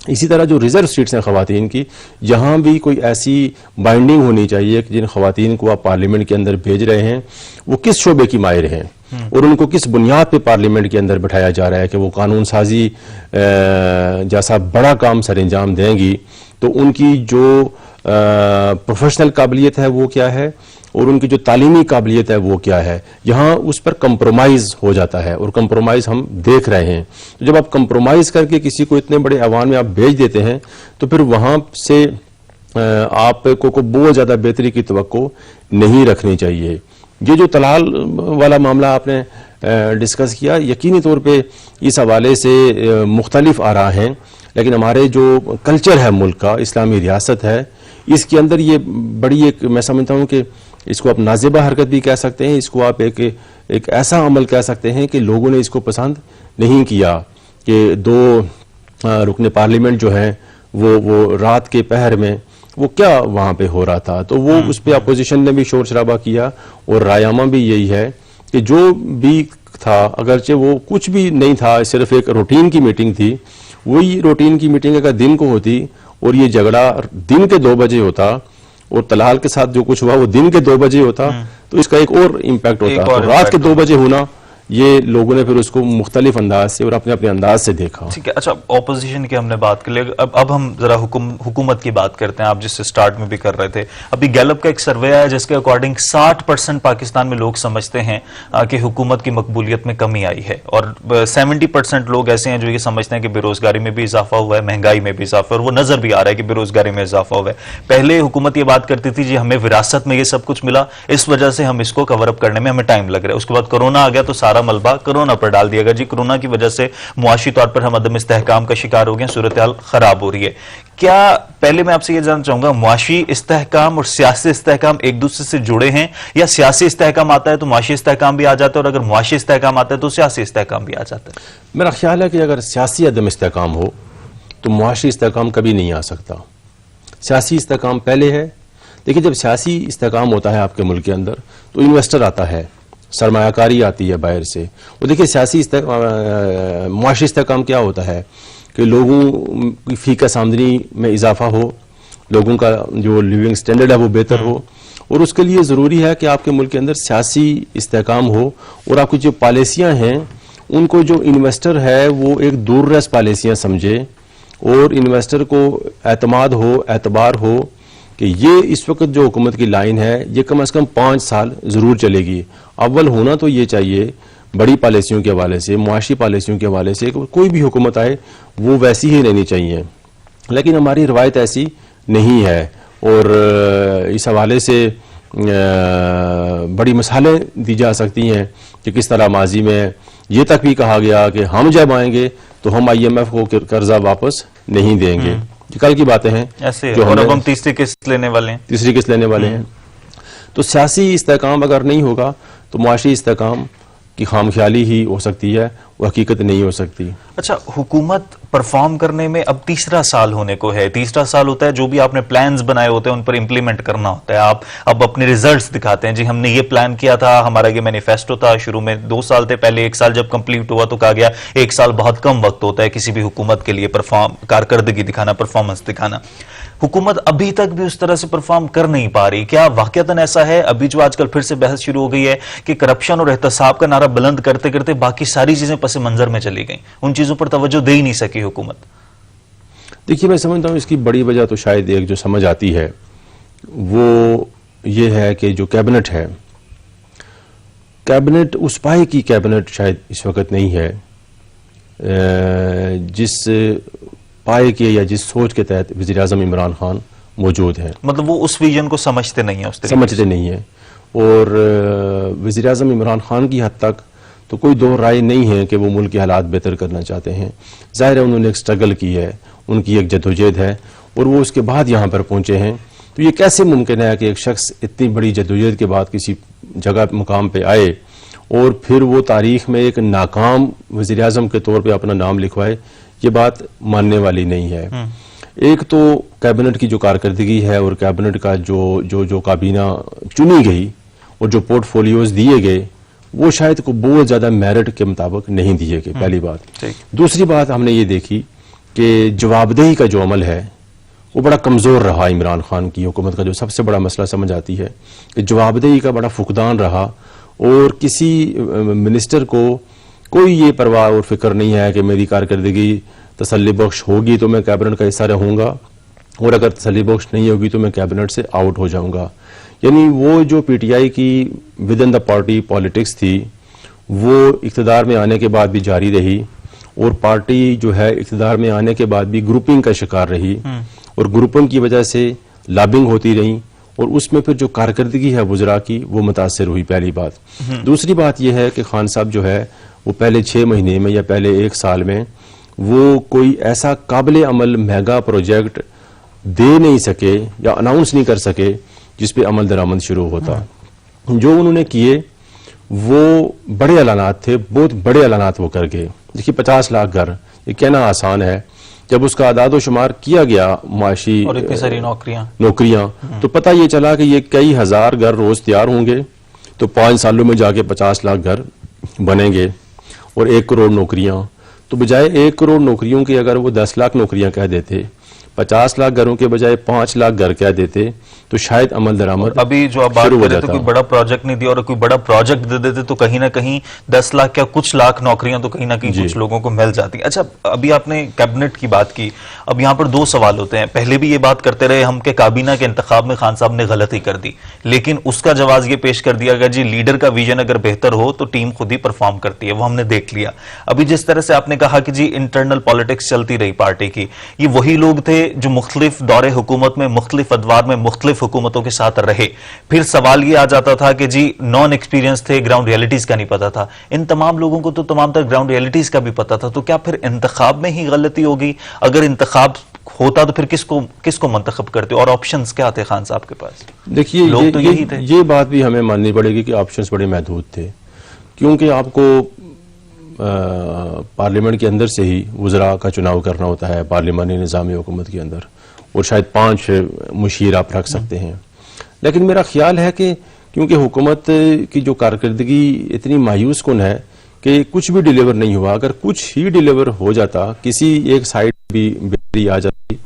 इसी तरह जो रिजर्व सीट्स हैं ख़वातीन की, यहाँ भी कोई ऐसी बाइंडिंग होनी चाहिए कि जिन ख़वातीन को आप पार्लियामेंट के अंदर भेज रहे हैं वो किस शोबे की माहिर हैं और उनको किस बुनियाद पे पार्लियामेंट के अंदर बिठाया जा रहा है कि वो कानून साजी जैसा बड़ा काम सर अंजाम देंगी, तो उनकी जो प्रोफेशनल काबिलियत है वो क्या है और उनकी जो तालीमी काबिलियत है वो क्या है। यहाँ उस पर कंप्रोमाइज़ हो जाता है और कंप्रोमाइज़ हम देख रहे हैं। तो जब आप कंप्रोमाइज़ करके किसी को इतने बड़े ऐवान में आप भेज देते हैं तो फिर वहाँ से आपको बहुत ज़्यादा बेहतरी की तवक्को नहीं रखनी चाहिए। ये जो तलाल वाला मामला आपने डिस्कस किया, यकीनी तौर पे इस हवाले से मुख्तलिफ आरा हैं, लेकिन हमारे जो कल्चर है मुल्क का, इस्लामी रियासत है, इसके अंदर ये बड़ी एक मैं समझता हूँ कि इसको आप नाज़िबा हरकत भी कह सकते हैं, इसको आप एक ऐसा अमल कह सकते हैं कि लोगों ने इसको पसंद नहीं किया कि दो रुकने पार्लियामेंट जो हैं वो रात के पहर में वो क्या वहाँ पे हो रहा था, तो वो उस पर अपोजिशन ने भी शोर शराबा किया और रायामा भी यही है कि जो भी था, अगरचे वो कुछ भी नहीं था, सिर्फ एक रूटीन की मीटिंग थी, वही रूटीन की मीटिंग अगर दिन को होती और ये झगड़ा दिन के 2 बजे होता और तलाल के साथ जो कुछ हुआ वो दिन के 2 बजे होता तो इसका एक और इम्पैक्ट होता। तो रात के 2 बजे होना, ये लोगों ने फिर उसको मुख्तलिफ अंदाज से और अपने अपने अंदाज से देखा। ठीक है, अच्छा ऑपोजिशन की हमने बात कर ली, अब हम जरा हुकूमत की बात करते हैं। आप जिस स्टार्ट में भी कर रहे थे, अभी गैलप का एक सर्वे आया जिसके अकॉर्डिंग 60% पाकिस्तान में लोग समझते हैं कि हुकूमत की मकबूलियत में कमी आई है और 70% लोग ऐसे हैं जो ये समझते हैं कि बेरोजगारी में भी इजाफा हुआ है, महंगाई में भी इजाफा, और वो नजर भी आ रहा है कि बेरोजगारी में इजाफा हुआ है। पहले हुकूमत ये बात करती थी जी हमें विरासत में ये सब कुछ मिला, इस वजह से हम इसको कवर अप करने में हमें टाइम लग रहा है। उसके बाद कोरोना आ गया तो सारा मलबा कोरोना पर डाल दिया गया जी, कोरोना की वजह से मुआशी तौर पर हम अदम इस्तेहकाम का शिकार हो गए, सूरत हाल खराब हो रही है। क्या पहले मैं आपसे ये जानना चाहूंगा, मुआशी इस्तेहकाम और सियासी इस्तेहकाम एक दूसरे से जुड़े हैं या सियासी इस्तेहकाम आता है तो मुआशी इस्तेहकाम भी आ जाता है और अगर मुआशी इस्तेहकाम आता है तो सियासी इस्तेहकाम भी आ जाता है? मेरा ख्याल है कि अगर सियासी अदम इस्तेहकाम हो तो मुआशी इस्तेहकाम कभी नहीं आ सकता। सियासी इस्तेहकाम पहले है। देखिए, जब सियासी इस्तेहकाम होता है आपके मुल्क के अंदर तो इन्वेस्टर आता है, सरमायाकारी आती है बाहर से। और देखिए, सियासी मुआशी इस्तेहकाम क्या होता है कि लोगों की फीकस आमदनी में इजाफा हो, लोगों का जो लिविंग स्टैंडर्ड है वो बेहतर हो, और उसके लिए ज़रूरी है कि आपके मुल्क के अंदर सियासी इस्तेहकाम हो और आपकी जो पॉलिसियाँ हैं उनको जो इन्वेस्टर है वो एक दूररस पॉलिसियाँ समझे और इन्वेस्टर को एतमाद हो, एतबार हो कि ये इस वक्त जो हुकूमत की लाइन है ये कम से कम 5 साल ज़रूर चलेगी। अव्वल होना तो ये चाहिए बड़ी पॉलिसियों के हवाले से, मुआशी पॉलिसियों के हवाले से, कोई भी हुकूमत आए वो वैसी ही रहनी चाहिए, लेकिन हमारी रवायत ऐसी नहीं है और इस हवाले से बड़ी मिसालें दी जा सकती हैं कि किस तरह माजी में ये तक भी कहा गया कि हम जब आएंगे तो हम IMF को कर्जा वापस नहीं देंगे। कल की बातें हैं ऐसे, और अब हम तीसरी किस्त लेने वाले हैं। तो सियासी इस्तेहकाम अगर नहीं होगा तो मुआशी इस्तेहकाम की खामख्याली ही हो सकती है, वो हकीकत नहीं हो सकती। अच्छा, हुकूमत परफॉर्म करने में अब तीसरा साल होने को है। तीसरा साल होता है जो भी आपने प्लान्स बनाए होते हैं उन पर इंप्लीमेंट करना होता है। आप अब अपने रिजल्ट्स दिखाते हैं जी, हमने ये प्लान किया था, हमारा ये मैनिफेस्टो था। शुरू में 2 साल थे, पहले 1 साल जब कंप्लीट हुआ तो कहा गया 1 साल बहुत कम वक्त होता है किसी भी हुकूमत के लिए कारकर्दगी दिखाना, परफॉर्मेंस दिखाना। हुकूमत अभी तक भी उस तरह से परफॉर्म कर नहीं पा रही। क्या वाकयातन ऐसा है? अभी जो आजकल फिर से बहस शुरू हो गई है कि करप्शन और एहतसाब का नारा बुलंद करते करते बाकी सारी चीजें पस मंजर में चली गई, उन चीजों पर तवज्जो दे ही नहीं सकी हुकूमत। देखिए, मैं समझता हूँ इसकी बड़ी वजह तो शायद एक जो समझ आती है वो ये है कि जो कैबिनेट है, कैबिनेट उस पाए की कैबिनेट शायद इस वक्त नहीं है जिस पाए के या जिस सोच के तहत वज़ीर आज़म इमरान खान मौजूद हैं। मतलब वो उस विजन को समझते नहीं है, समझते नहीं है। और वज़ीर आज़म इमरान खान की हद तक तो कोई दो राय नहीं है कि वो मुल्क के हालात बेहतर करना चाहते हैं। ज़ाहिर है उन्होंने एक स्ट्रगल की है उनकी एक जद्दोजहद है और वो उसके बाद यहाँ पर पहुँचे हैं। तो ये कैसे मुमकिन है कि एक शख्स इतनी बड़ी जद्दोजहद के बाद किसी जगह मुकाम पे आए और फिर वो तारीख में एक नाकाम वज़ीर-ए-आज़म के तौर पे अपना नाम लिखवाए? ये बात मानने वाली नहीं है। एक तो कैबिनेट की जो कारकर्दगी है और कैबिनेट का जो काबीना चुनी गई और जो पोर्टफोलियोज दिए गए वो शायद को बहुत ज्यादा मेरिट के मुताबिक नहीं दिए गए, पहली बात। दूसरी बात हमने ये देखी कि जवाबदेही का जो अमल है वो बड़ा कमजोर रहा। इमरान खान की हुकूमत का जो सबसे बड़ा मसला समझ आती है कि जवाबदेही का बड़ा फुकदान रहा और किसी मिनिस्टर को कोई ये परवाह और फिक्र नहीं है कि मेरी कारकर्दगी तसल्ली बख्श होगी तो मैं कैबिनेट का हिस्सा रहूंगा और अगर तसल्ली बख्श नहीं होगी तो मैं कैबिनेट से आउट हो जाऊंगा। यानी वो जो पीटीआई की with in the party politics थी वो इख्तिदार में आने के बाद भी जारी रही और पार्टी जो है इख्तिदार में आने के बाद भी ग्रुपिंग का शिकार रही और ग्रुपिंग की वजह से लॉबिंग होती रही और उसमें फिर जो कारकर्दगी है वज़रा की वो मुतासर हुई, पहली बात। दूसरी बात यह है कि खान साहब जो है वो पहले 6 महीने में या पहले 1 साल में वो कोई ऐसा काबिल अमल मेगा प्रोजेक्ट दे नहीं सके या अनाउंस नहीं कर सके जिस पे अमल दरामद शुरू होता। जो उन्होंने किए वो बड़े ऐलानात थे, बहुत बड़े ऐलानात वो कर गए। देखिए 50 लाख घर, ये कहना आसान है, जब उसका आदाद शुमार किया गया माशी और इतनी सारी नौकरियां तो पता ये चला कि ये कई हजार घर रोज तैयार होंगे तो 5 सालों में जाके 50 लाख घर बनेंगे और 1 करोड़ नौकरियां। तो बजाय 1 करोड़ नौकरियों की अगर वो 10 लाख नौकरियां कह देते, 50 लाख घरों के बजाय 5 लाख घर कह देते तो शायद अमल दरामद अभी जो आप बात कर रहे थे कोई बड़ा प्रोजेक्ट नहीं दिया और कोई बड़ा प्रोजेक्ट दे देते तो कहीं ना कहीं 10 लाख क्या कुछ लाख नौकरियां तो कहीं ना कहीं कुछ लोगों को मिल जाती। अच्छा, अभी आपने कैबिनेट की बात की, अब यहाँ पर 2 सवाल होते हैं। पहले भी ये बात करते रहे हम कि काबीना के इंतखाब में खान साहब ने गलती कर दी, लेकिन उसका जवाब ये पेश कर दिया गया जी लीडर का विजन अगर बेहतर हो तो टीम खुद ही परफॉर्म करती है, वो हमने देख लिया। अभी जिस तरह से आपने कहा कि जी इंटरनल पॉलिटिक्स चलती रही पार्टी की, ये वही लोग थे जो मुख्तलिफ दौरे हुकूमत में मुख्तलिफ अदवार में मुख्तलिफ हुकूमतों के साथ रहे। फिर सवाल ये आ जाता था कि जी नॉन एक्सपीरियंस थे, ग्राउंड रियलिटीज का नहीं पता था। इन तमाम लोगों को तो तमाम तर ग्राउंड रियलिटीज का भी पता था, तो क्या फिर इंतखाब में ही गलती होगी? अगर इंतखाब होता तो फिर किसको मंतखब करते और ऑप्शंस क्या थे खान साहब के पास? देखिए लोग तो यही थे। ये बात भी हमें माननी पड़ेगी कि ऑप्शंस बड़े महदूद थे, क्योंकि आपको पार्लियामेंट के अंदर से ही वज़रा का चुनाव करना होता है पार्लियामानी निज़ामी हुकूमत के अंदर, और शायद 5 मुशीर आप रख सकते हैं। लेकिन मेरा ख्याल है कि क्योंकि हुकूमत की जो कारकर्दगी इतनी मायूस कुन है कि कुछ भी डिलीवर नहीं हुआ, अगर कुछ ही डिलीवर हो जाता, किसी एक साइड भी बेहतरी आ जाती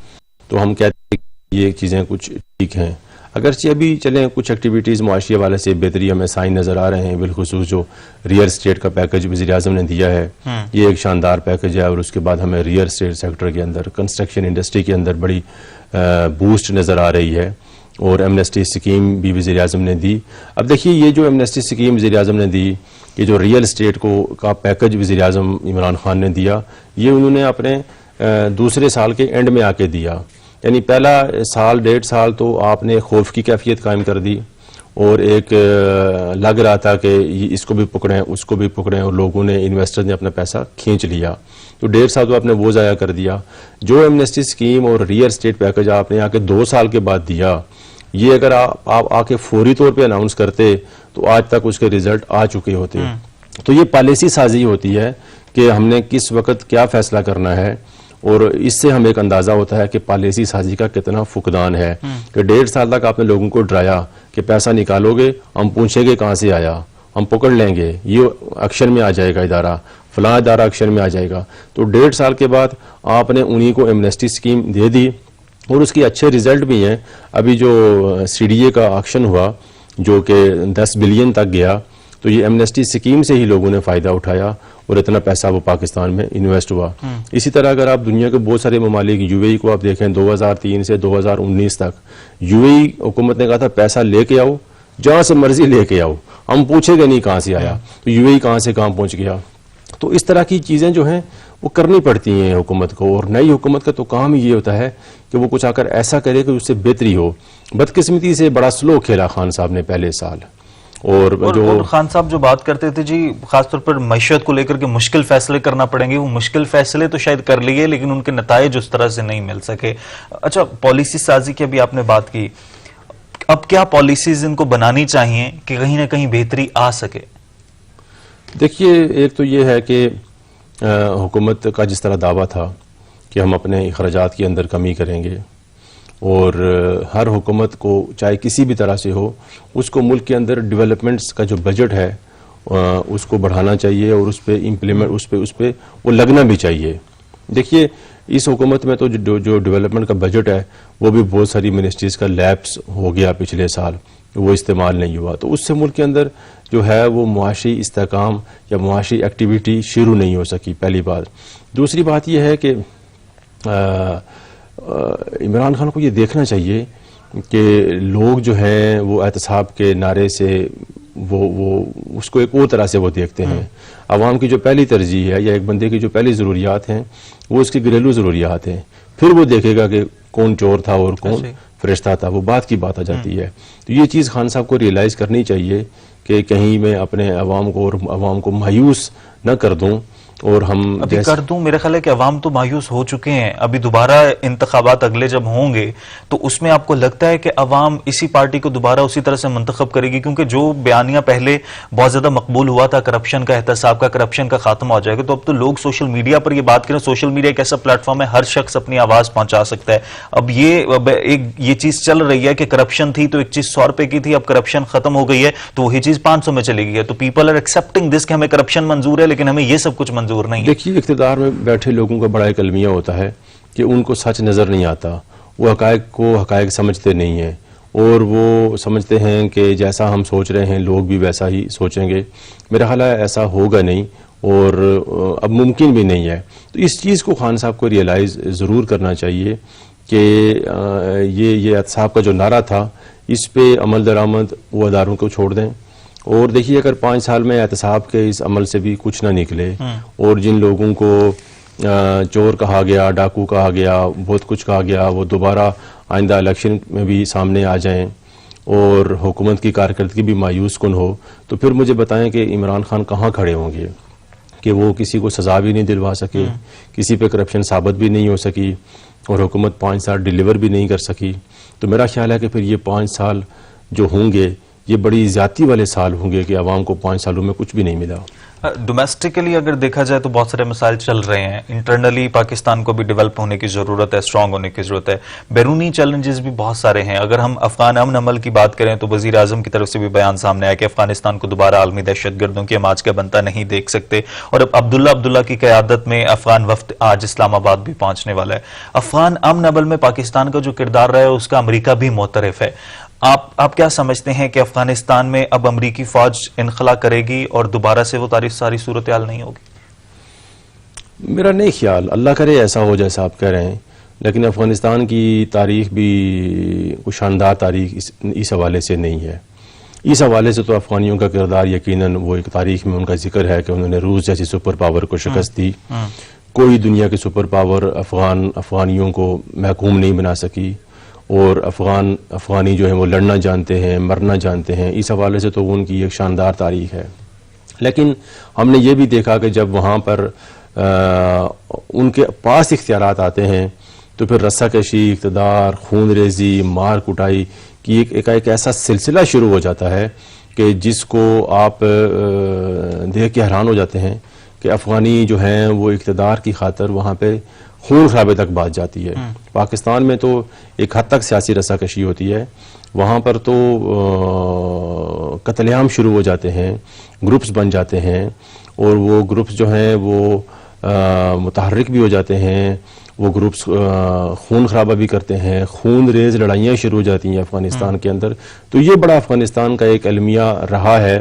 तो हम कहते हैं कि ये चीज़ें कुछ ठीक हैं। अगरचे अभी चलें कुछ एक्टिविटीज़ मुआशी वाले से बेहतरी हमें साइन नज़र आ रहे हैं, बिलखुसूस जो रियल स्टेट का पैकेज वज़ीर-ए-आज़म ने दिया है, ये एक शानदार पैकेज है। और उसके बाद हमें रियल स्टेट सेक्टर के अंदर, कंस्ट्रक्शन इंडस्ट्री के अंदर बड़ी बूस्ट नज़र आ रही है। और एमनेस्टी स्कीम भी वज़ीर-ए-आज़म ने दी। अब देखिए ये जो एमनेस्टी स्कीम वज़ीर-ए-आज़म ने दी, ये जो रियल स्टेट का पैकेज वज़ीर-ए-आज़म इमरान खान ने दिया, ये उन्होंने अपने दूसरे साल के एंड में आके दिया। यानी पहला साल 1.5 साल तो आपने खौफ की कैफियत कायम कर दी और एक लग रहा था कि इसको भी पकड़ें उसको भी पकड़ें, और लोगों ने, इन्वेस्टर ने अपना पैसा खींच लिया। तो 1.5 साल तो आपने वो ज़ाया कर दिया। जो एमनेस्टी स्कीम और रियल स्टेट पैकेज आपने आके 2 साल के बाद दिया, ये अगर आप आके फौरी तौर पे अनाउंस करते तो आज तक उसके रिजल्ट आ चुके होते। तो ये पॉलिसी साजी होती है कि हमने किस वक्त क्या फैसला करना है, और इससे हमें एक अंदाजा होता है कि पॉलिसी साजी का कितना फुकदान है। कि 1.5 साल तक आपने लोगों को डराया कि पैसा निकालोगे, हम पूछेंगे कहाँ से आया, हम पकड़ लेंगे, ये एक्शन में आ जाएगा इदारा, फलां इदारा एक्शन में आ जाएगा। तो 1.5 साल के बाद आपने उन्हीं को एमनेस्टी स्कीम दे दी और उसके अच्छे रिजल्ट भी हैं। अभी जो CDA का एक्शन हुआ जो कि 10 बिलियन तक गया, तो ये एमनेस्टी स्कीम से ही लोगों ने फ़ायदा उठाया और इतना पैसा वो पाकिस्तान में इन्वेस्ट हुआ। इसी तरह अगर आप दुनिया के बहुत सारे ममालिक, UAE को आप देखें, 2003 से 2019 तक UAE हुकूमत ने कहा था पैसा लेके आओ, जहाँ से मर्जी लेके आओ, हम पूछेंगे नहीं कहाँ से आया। तो UAE कहाँ से कहाँ पहुँच गया। तो इस तरह की चीज़ें जो हैं वो करनी पड़ती हैं हुकूमत को, और नई हुकूमत का तो काम ही ये होता है कि वो कुछ आकर ऐसा करे कि उससे बेहतरी हो। बदकिस्मती से बड़ा स्लो खेला खान साहब ने पहले साल, और खान साहब जो बात करते थे जी, खासतौर पर मईशत को लेकर के मुश्किल फैसले करना पड़ेंगे, वो मुश्किल फैसले तो शायद कर लिए लेकिन उनके नतायज उस तरह से नहीं मिल सके। अच्छा, पॉलिसी साजी की अभी आपने बात की, अब क्या पॉलिसीज इनको बनानी चाहिए कि कहीं ना कहीं बेहतरी आ सके? देखिए, एक तो ये है कि हुकूमत का जिस तरह दावा था कि हम अपने अखराजात के अंदर कमी करेंगे, और हर हुकूमत को चाहे किसी भी तरह से हो, उसको मुल्क के अंदर डेवलपमेंट्स का जो बजट है उसको बढ़ाना चाहिए और उस पर इम्प्लीमेंट उस पे वो लगना भी चाहिए। देखिए, इस हुकूमत में तो जो डेवलपमेंट का बजट है वो भी बहुत सारी मिनिस्ट्रीज़ का लैप्स हो गया पिछले साल, वो इस्तेमाल नहीं हुआ, तो उससे मुल्क के अंदर जो है वो मुआशी इस्तेकाम या मुआशी एक्टिविटी शुरू नहीं हो सकी, पहली बात। दूसरी बात यह है कि इमरान खान को ये देखना चाहिए कि लोग जो हैं वो एहतसाब के नारे से वो उसको एक और तरह से वो देखते हैं। आवाम की जो पहली तरजीह है या एक बंदे की जो पहली ज़रूरियात हैं वो उसकी घरेलू ज़रूरियात हैं, फिर वो देखेगा कि कौन चोर था और कौन फरिश्ता था, वो बात की बात आ जाती है। तो ये चीज़ खान साहब को रियलाइज़ करनी चाहिए कि कहीं मैं अपने अवाम को और अवाम को मायूस न कर दूं, और हम अभी कर दूं, मेरा ख्याल है कि अवाम तो मायूस हो चुके हैं। अभी दोबारा इंतखाबात अगले जब होंगे तो उसमें आपको लगता है कि अवाम इसी पार्टी को दोबारा उसी तरह से मुंतखब करेगी? क्योंकि जो बयानिया पहले बहुत ज्यादा मकबूल हुआ था करप्शन का, एहतसाब का, करप्शन का खात्मा हो जाएगा, तो अब तो लोग सोशल मीडिया पर ये बात करें। सोशल मीडिया एक ऐसा प्लेटफॉर्म है, हर शख्स अपनी आवाज पहुंचा सकता है। अब ये चीज चल रही है कि करप्शन थी तो एक चीज 100 रुपए की थी, अब करप्शन खत्म हो गई है तो वही चीज 500 में चली गई है। तो पीपल आर एक्सेप्टिंग दिस कि हमें करप्शन मंजूर है लेकिन हमें ये सब कुछ मंजूर नहीं है। देखिए, इख्तिदार में बैठे लोगों का बड़ा एक अलमिया होता है कि उनको सच नज़र नहीं आता, वो हकायक को हकायक समझते नहीं हैं, और वो समझते हैं कि जैसा हम सोच रहे हैं लोग भी वैसा ही सोचेंगे। मेरा ख्याल है ऐसा होगा नहीं और अब मुमकिन भी नहीं है। तो इस चीज़ को खान साहब को रियलाइज़ ज़रूर करना चाहिए कि ये एहतसाब का जो नारा था इस पे अमल दरामद वो अदारों को छोड़ दें। और देखिए, अगर 5 साल में एहतसाब के इस अमल से भी कुछ ना निकले और जिन लोगों को चोर कहा गया, डाकू कहा गया, बहुत कुछ कहा गया, वो दोबारा आइंदा इलेक्शन में भी सामने आ जाएं और हुकूमत की कारकर्दगी भी मायूस कुन हो, तो फिर मुझे बताएं कि इमरान खान कहाँ खड़े होंगे कि वो किसी को सज़ा भी नहीं दिलवा सके, किसी पे करप्शन साबित भी नहीं हो सकी और हुकूमत 5 साल डिलीवर भी नहीं कर सकी। तो मेरा ख्याल है कि फिर ये 5 साल जो होंगे ये बड़ी ज़्यादती वाले साल होंगे कि आवाम को 5 सालों में कुछ भी नहीं मिला। डोमेस्टिकली अगर देखा जाए तो बहुत सारे मसाइल चल रहे हैं। इंटरनली पाकिस्तान को भी डेवलप होने की जरूरत है, स्ट्रांग होने की जरूरत है। बैरूनी चैलेंजेस भी बहुत सारे हैं। अगर हम अफगान अमन अमल की बात करें तो वजीर आजम की तरफ से भी बयान सामने आया कि अफगानिस्तान को दोबारा आलमी दहशतगर्दों की हमाज का बनता नहीं देख सकते। और अब अब्दुल्ला की क़यादत में अफगान वफ्द आज इस्लामाबाद भी पहुंचने वाला है। अफगान अमन अमल में पाकिस्तान का जो किरदार रहा है उसका अमरीका भी मोतरफ है। आप क्या समझते हैं कि अफगानिस्तान में अब अमरीकी फौज इनखला करेगी और दोबारा से वो सारी सूरत हाल नहीं होगी? मेरा नहीं ख्याल, अल्लाह करे ऐसा हो जैसा आप कह रहे हैं, लेकिन अफगानिस्तान की तारीख भी कुछ शानदार तारीख इस हवाले से नहीं है। इस हवाले से तो अफगानियों का किरदार यकीनन वो एक तारीख में उनका जिक्र है कि उन्होंने रूस जैसी सुपर पावर को शिकस्त दी। कोई दुनिया की सुपर पावर अफगानियों को महकूम नहीं बना सकी और अफगानी जो है वो लड़ना जानते हैं, मरना जानते हैं। इस हवाले से तो उनकी एक शानदार तारीख है। लेकिन हमने ये भी देखा कि जब वहाँ पर उनके पास इख्तियारात आते हैं तो फिर रस्साकशी, इक़्तिदार, खून रेजी, मार कुटाई की एक ऐसा सिलसिला शुरू हो जाता है कि जिसको आप देख के हैरान हो जाते हैं कि अफगानी जो हैं वो इक़्तिदार की खातर वहाँ पे खून खराबे तक बात जाती है। पाकिस्तान में तो एक हद तक सियासी रस्साकशी होती है, वहाँ पर तो कत्लेआम शुरू हो जाते हैं, ग्रुप्स बन जाते हैं और वो ग्रुप्स जो हैं वो मुतहर्रिक भी हो जाते हैं, वो ग्रुप्स खून खराबा भी करते हैं, खून रेज लड़ाइयाँ शुरू हो जाती हैं अफगानिस्तान के अंदर। तो ये बड़ा अफगानिस्तान का एक अलमिया रहा है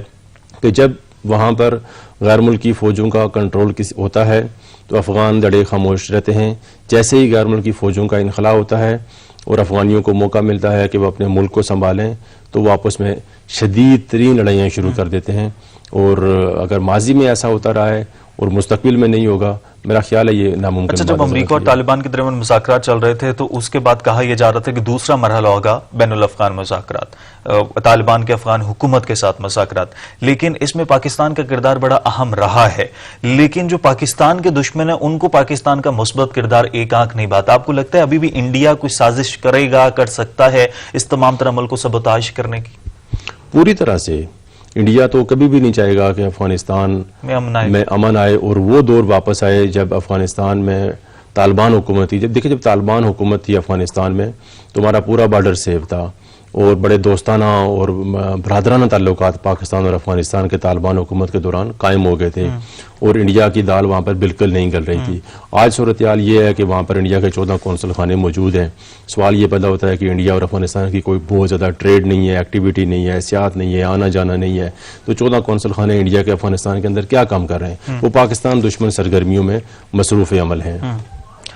कि जब वहाँ पर गैर मुल्की फ़ौजों का कंट्रोल होता है तो अफ़गान दड़े खामोश रहते हैं। जैसे ही गैर मुल्की फ़ौजों का इनखला होता है और अफगानियों को मौका मिलता है कि वो अपने मुल्क को संभालें, तो वो आपस में शदीद तरीन लड़ाइयाँ शुरू कर देते हैं। और अगर माजी में ऐसा होता रहा है और मुस्तकबिल में नहीं होगा, मेरा ख्याल है ये नामुमकिन। अच्छा, जब अमेरिका और तालिबान के दरमियान मुज़ाकरात चल रहे थे तो उसके बाद कहा यह जा रहा था कि दूसरा मरहला होगा बैनुल अफ़गान मुज़ाकरात, तालिबान के अफगान हुकूमत के साथ मुज़ाकरात, लेकिन इसमें पाकिस्तान का किरदार बड़ा अहम रहा है। लेकिन जो पाकिस्तान के दुश्मन है उनको पाकिस्तान का मुस्बत किरदार एक आंख नहीं बात। आपको लगता है अभी भी इंडिया कुछ साजिश करेगा, कर सकता है इस तमाम तरह अमल को सबोताज करने की? पूरी तरह से इंडिया तो कभी भी नहीं चाहेगा कि अफगानिस्तान में अमन आए और वो दौर वापस आए जब अफगानिस्तान में तालिबान हुकूमत थी। जब तालिबान हुकूमत थी अफगानिस्तान में तो हमारा पूरा बॉर्डर सेफ था और बड़े दोस्ताना और बरादराना ताल्लुकात पाकिस्तान और अफगानिस्तान के तालिबान हुकूमत के दौरान कायम हो गए थे और इंडिया की दाल वहाँ पर बिल्कुल नहीं गल रही थी। आज सूरत हाल ये है कि वहाँ पर इंडिया के 14 कौंसल खाने मौजूद हैं। सवाल ये पैदा होता है कि इंडिया और अफगानिस्तान की कोई बहुत ज़्यादा ट्रेड नहीं है, एक्टिविटी नहीं है, सियाहत नहीं है, आना जाना नहीं है, तो 14 कौंसल खाने इंडिया के अफगानिस्तान के अंदर क्या काम कर रहे हैं? वो पाकिस्तान दुश्मन सरगर्मियों में मसरूफ़ अमल हैं।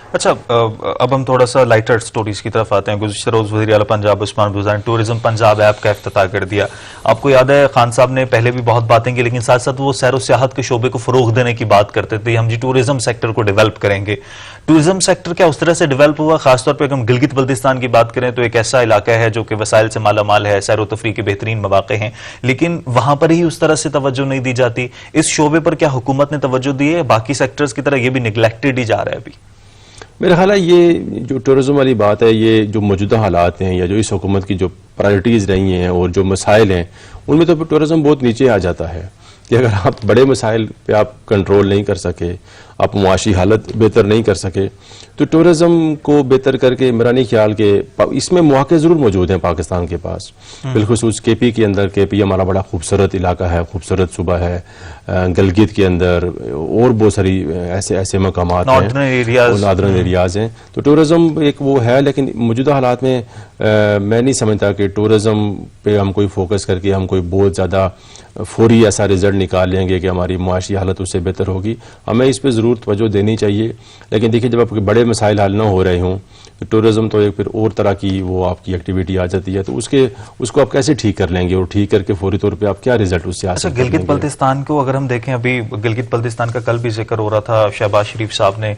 अच्छा, अब हम थोड़ा सा लाइटर स्टोरीज की तरफ आते हैं। गुज़िश्ता रोज़ वज़ीर आला पंजाब उस्मान बुज़दार ने टूरिज्म पंजाब ऐप का इफ्तिताह कर दिया। आपको याद है खान साहब ने पहले भी बहुत बातें की, लेकिन साथ साथ वो सैर व सियाहत के शोबे को फरोग देने की बात करते थे। हम जी टूरिज्म सेक्टर को डेवलप करेंगे। टूरिज्म सेक्टर क्या उस तरह से डेवलप हुआ? खासतौर पर अगर हम गिलगित बल्तिस्तान की बात करें तो एक ऐसा इलाका है जो कि वसाइल से माला माल है, सैर व तफरीह के बेहतरीन मौक़े हैं, लेकिन वहां पर ही उस तरह से तवज्जो नहीं दी जाती। इस शोबे पर क्या हुकूमत ने तवज्जो दी है? बाकी सेक्टर्स की तरह ये भी निगलेक्टेड ही जा रहा है अभी? मेरा ख्याल है ये जो टूरिज्म वाली बात है, ये जो मौजूदा हालात हैं या जो इस हुकूमत की जो प्रायोरिटीज़ रही हैं और जो मसाइल हैं, उनमें तो टूरिज्म बहुत नीचे आ जाता है कि अगर आप बड़े मसाइल पे आप कंट्रोल नहीं कर सके, आप मुआशी हालत बेहतर नहीं कर सके, तो टूरिज्म को बेहतर करके मेरा नहीं ख्याल कि इसमें मौके ज़रूर मौजूद हैं पाकिस्तान के पास। बिलखुसूस केपी के अंदर, केपी हमारा बड़ा खूबसूरत इलाका है, खूबसूरत सूबा है। गिलगित के अंदर और बहुत सारी ऐसे मकामात हैं, नॉर्दर्न एरियाज़ हैं, तो टूरिज्म एक वो है। लेकिन मौजूदा हालात में मैं नहीं समझता कि टूरिज्म पे हम कोई फोकस करके हम कोई बहुत ज़्यादा फौरी ऐसा रिजल्ट निकाल लेंगे कि हमारी मुआशी हालत उससे बेहतर होगी। हमें इस पर ज़रूर तवज्जो देनी चाहिए। लेकिन देखिए, जब आपके बड़े मसाइल हल ना हो रहे हों तो टूरिज्म तो एक फिर और तरह की वो आपकी एक्टिविटी आ जाती है, तो उसको आप कैसे ठीक कर लेंगे और ठीक करके फौरी तौर पे आप क्या रिजल्ट उससे हासिल करेंगे? गिलगित बल्तिस्तान को अगर हम देखें, अभी गिलगित बल्तिस्तान का कल भी जिक्र हो रहा था, शहबाज शरीफ साहब ने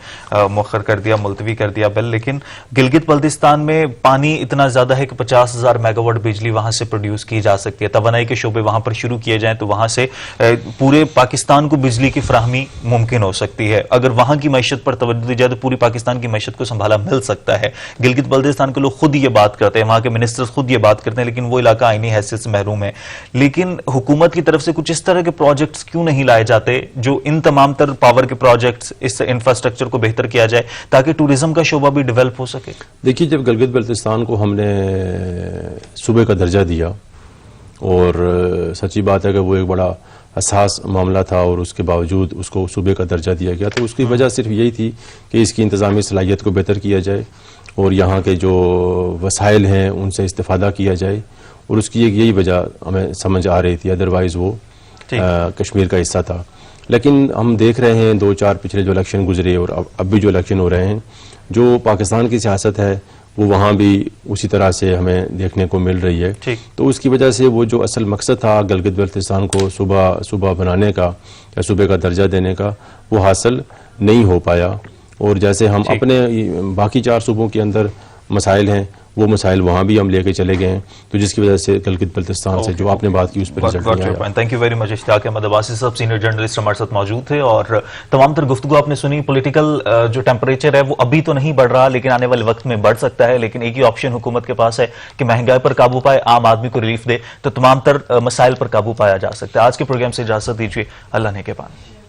मुअख्खर कर दिया, मुलतवी कर दिया बिल, लेकिन गिलगित बल्तिस्तान में पानी इतना ज्यादा है कि 50,000 मेगावाट बिजली वहां से प्रोड्यूस की जा सकती है। तवानाई के शोबे वहां पर शुरू किए जाएं तो वहां से पूरे पाकिस्तान को बिजली की फराहमी मुमकिन हो सकती है। अगर वहां की मैशत पर तवज्जो दी जाए तो पूरी पाकिस्तान की मैशत को संभाला मिल सकता है। गिलगित बल्तिस्तान के लोग खुद ये बात करते हैं, वहां के मिनिस्टर्स खुद ये बात करते हैं, लेकिन वो इलाका आईनी हैसियत से महरूम है। लेकिन हुकूमत की तरफ से कुछ इस तरह के प्रोजेक्ट्स क्यों नहीं लाए जाते जो इन तमाम तर पावर के प्रोजेक्ट्स, इस इंफ्रास्ट्रक्चर को बेहतर किया जाए ताकि टूरिज्म का शोबा भी डेवलप हो सके? देखिए, जब गिलगित बल्तिस्तान को हमने सूबे का दर्जा दिया, और सच्ची बात है कि वो एक बड़ा हसास मामला था और उसके बावजूद उसको सूबे का दर्जा दिया गया, तो उसकी वजह सिर्फ यही थी कि इसकी इंतज़ामी सलाहियत को बेहतर किया जाए और यहाँ के जो वसाइल हैं उनसे इस्तेफादा किया जाए, और उसकी एक यही वजह हमें समझ आ रही थी। अदरवाइज़ वो कश्मीर का हिस्सा था। लेकिन हम देख रहे हैं 2-4 पिछले जो इलेक्शन गुजरे और अब भी जो इलेक्शन हो रहे हैं, जो पाकिस्तान की सियासत है वो वहाँ भी उसी तरह से हमें देखने को मिल रही है। तो उसकी वजह से वो जो असल मकसद था गिलगित बल्तिस्तान को सूबा बनाने का या सूबे का दर्जा देने का, वो हासिल नहीं हो पाया। और जैसे हम अपने बाकी 4 सूबों के अंदर मसाइल हैं, वो मसाइल वहाँ भी हम लेके चले गए हैं, तो जिसकी वजह से गिलगित बल्तिस्तान से जो आपने बात की उस पर रिजल्ट नहीं आया। Thank you very much. Ishtiyaq Ahmed Abbasi साहब सीनियर जर्नलिस्ट हमारे साथ मौजूद थे और तमाम तर गुफ्तगू आपने सुनी। पॉलिटिकल जो टेम्परेचर है वो अभी तो नहीं बढ़ रहा, लेकिन आने वाले वक्त में बढ़ सकता है। लेकिन एक ही ऑप्शन हुकूमत के पास है कि महंगाई पर काबू पाए, आम आदमी को रिलीफ दे, तो तमाम तर मसाइल पर काबू पाया जा सकता है। आज के प्रोग्राम से इजाजत दीजिए। अल्लाह ने के पान।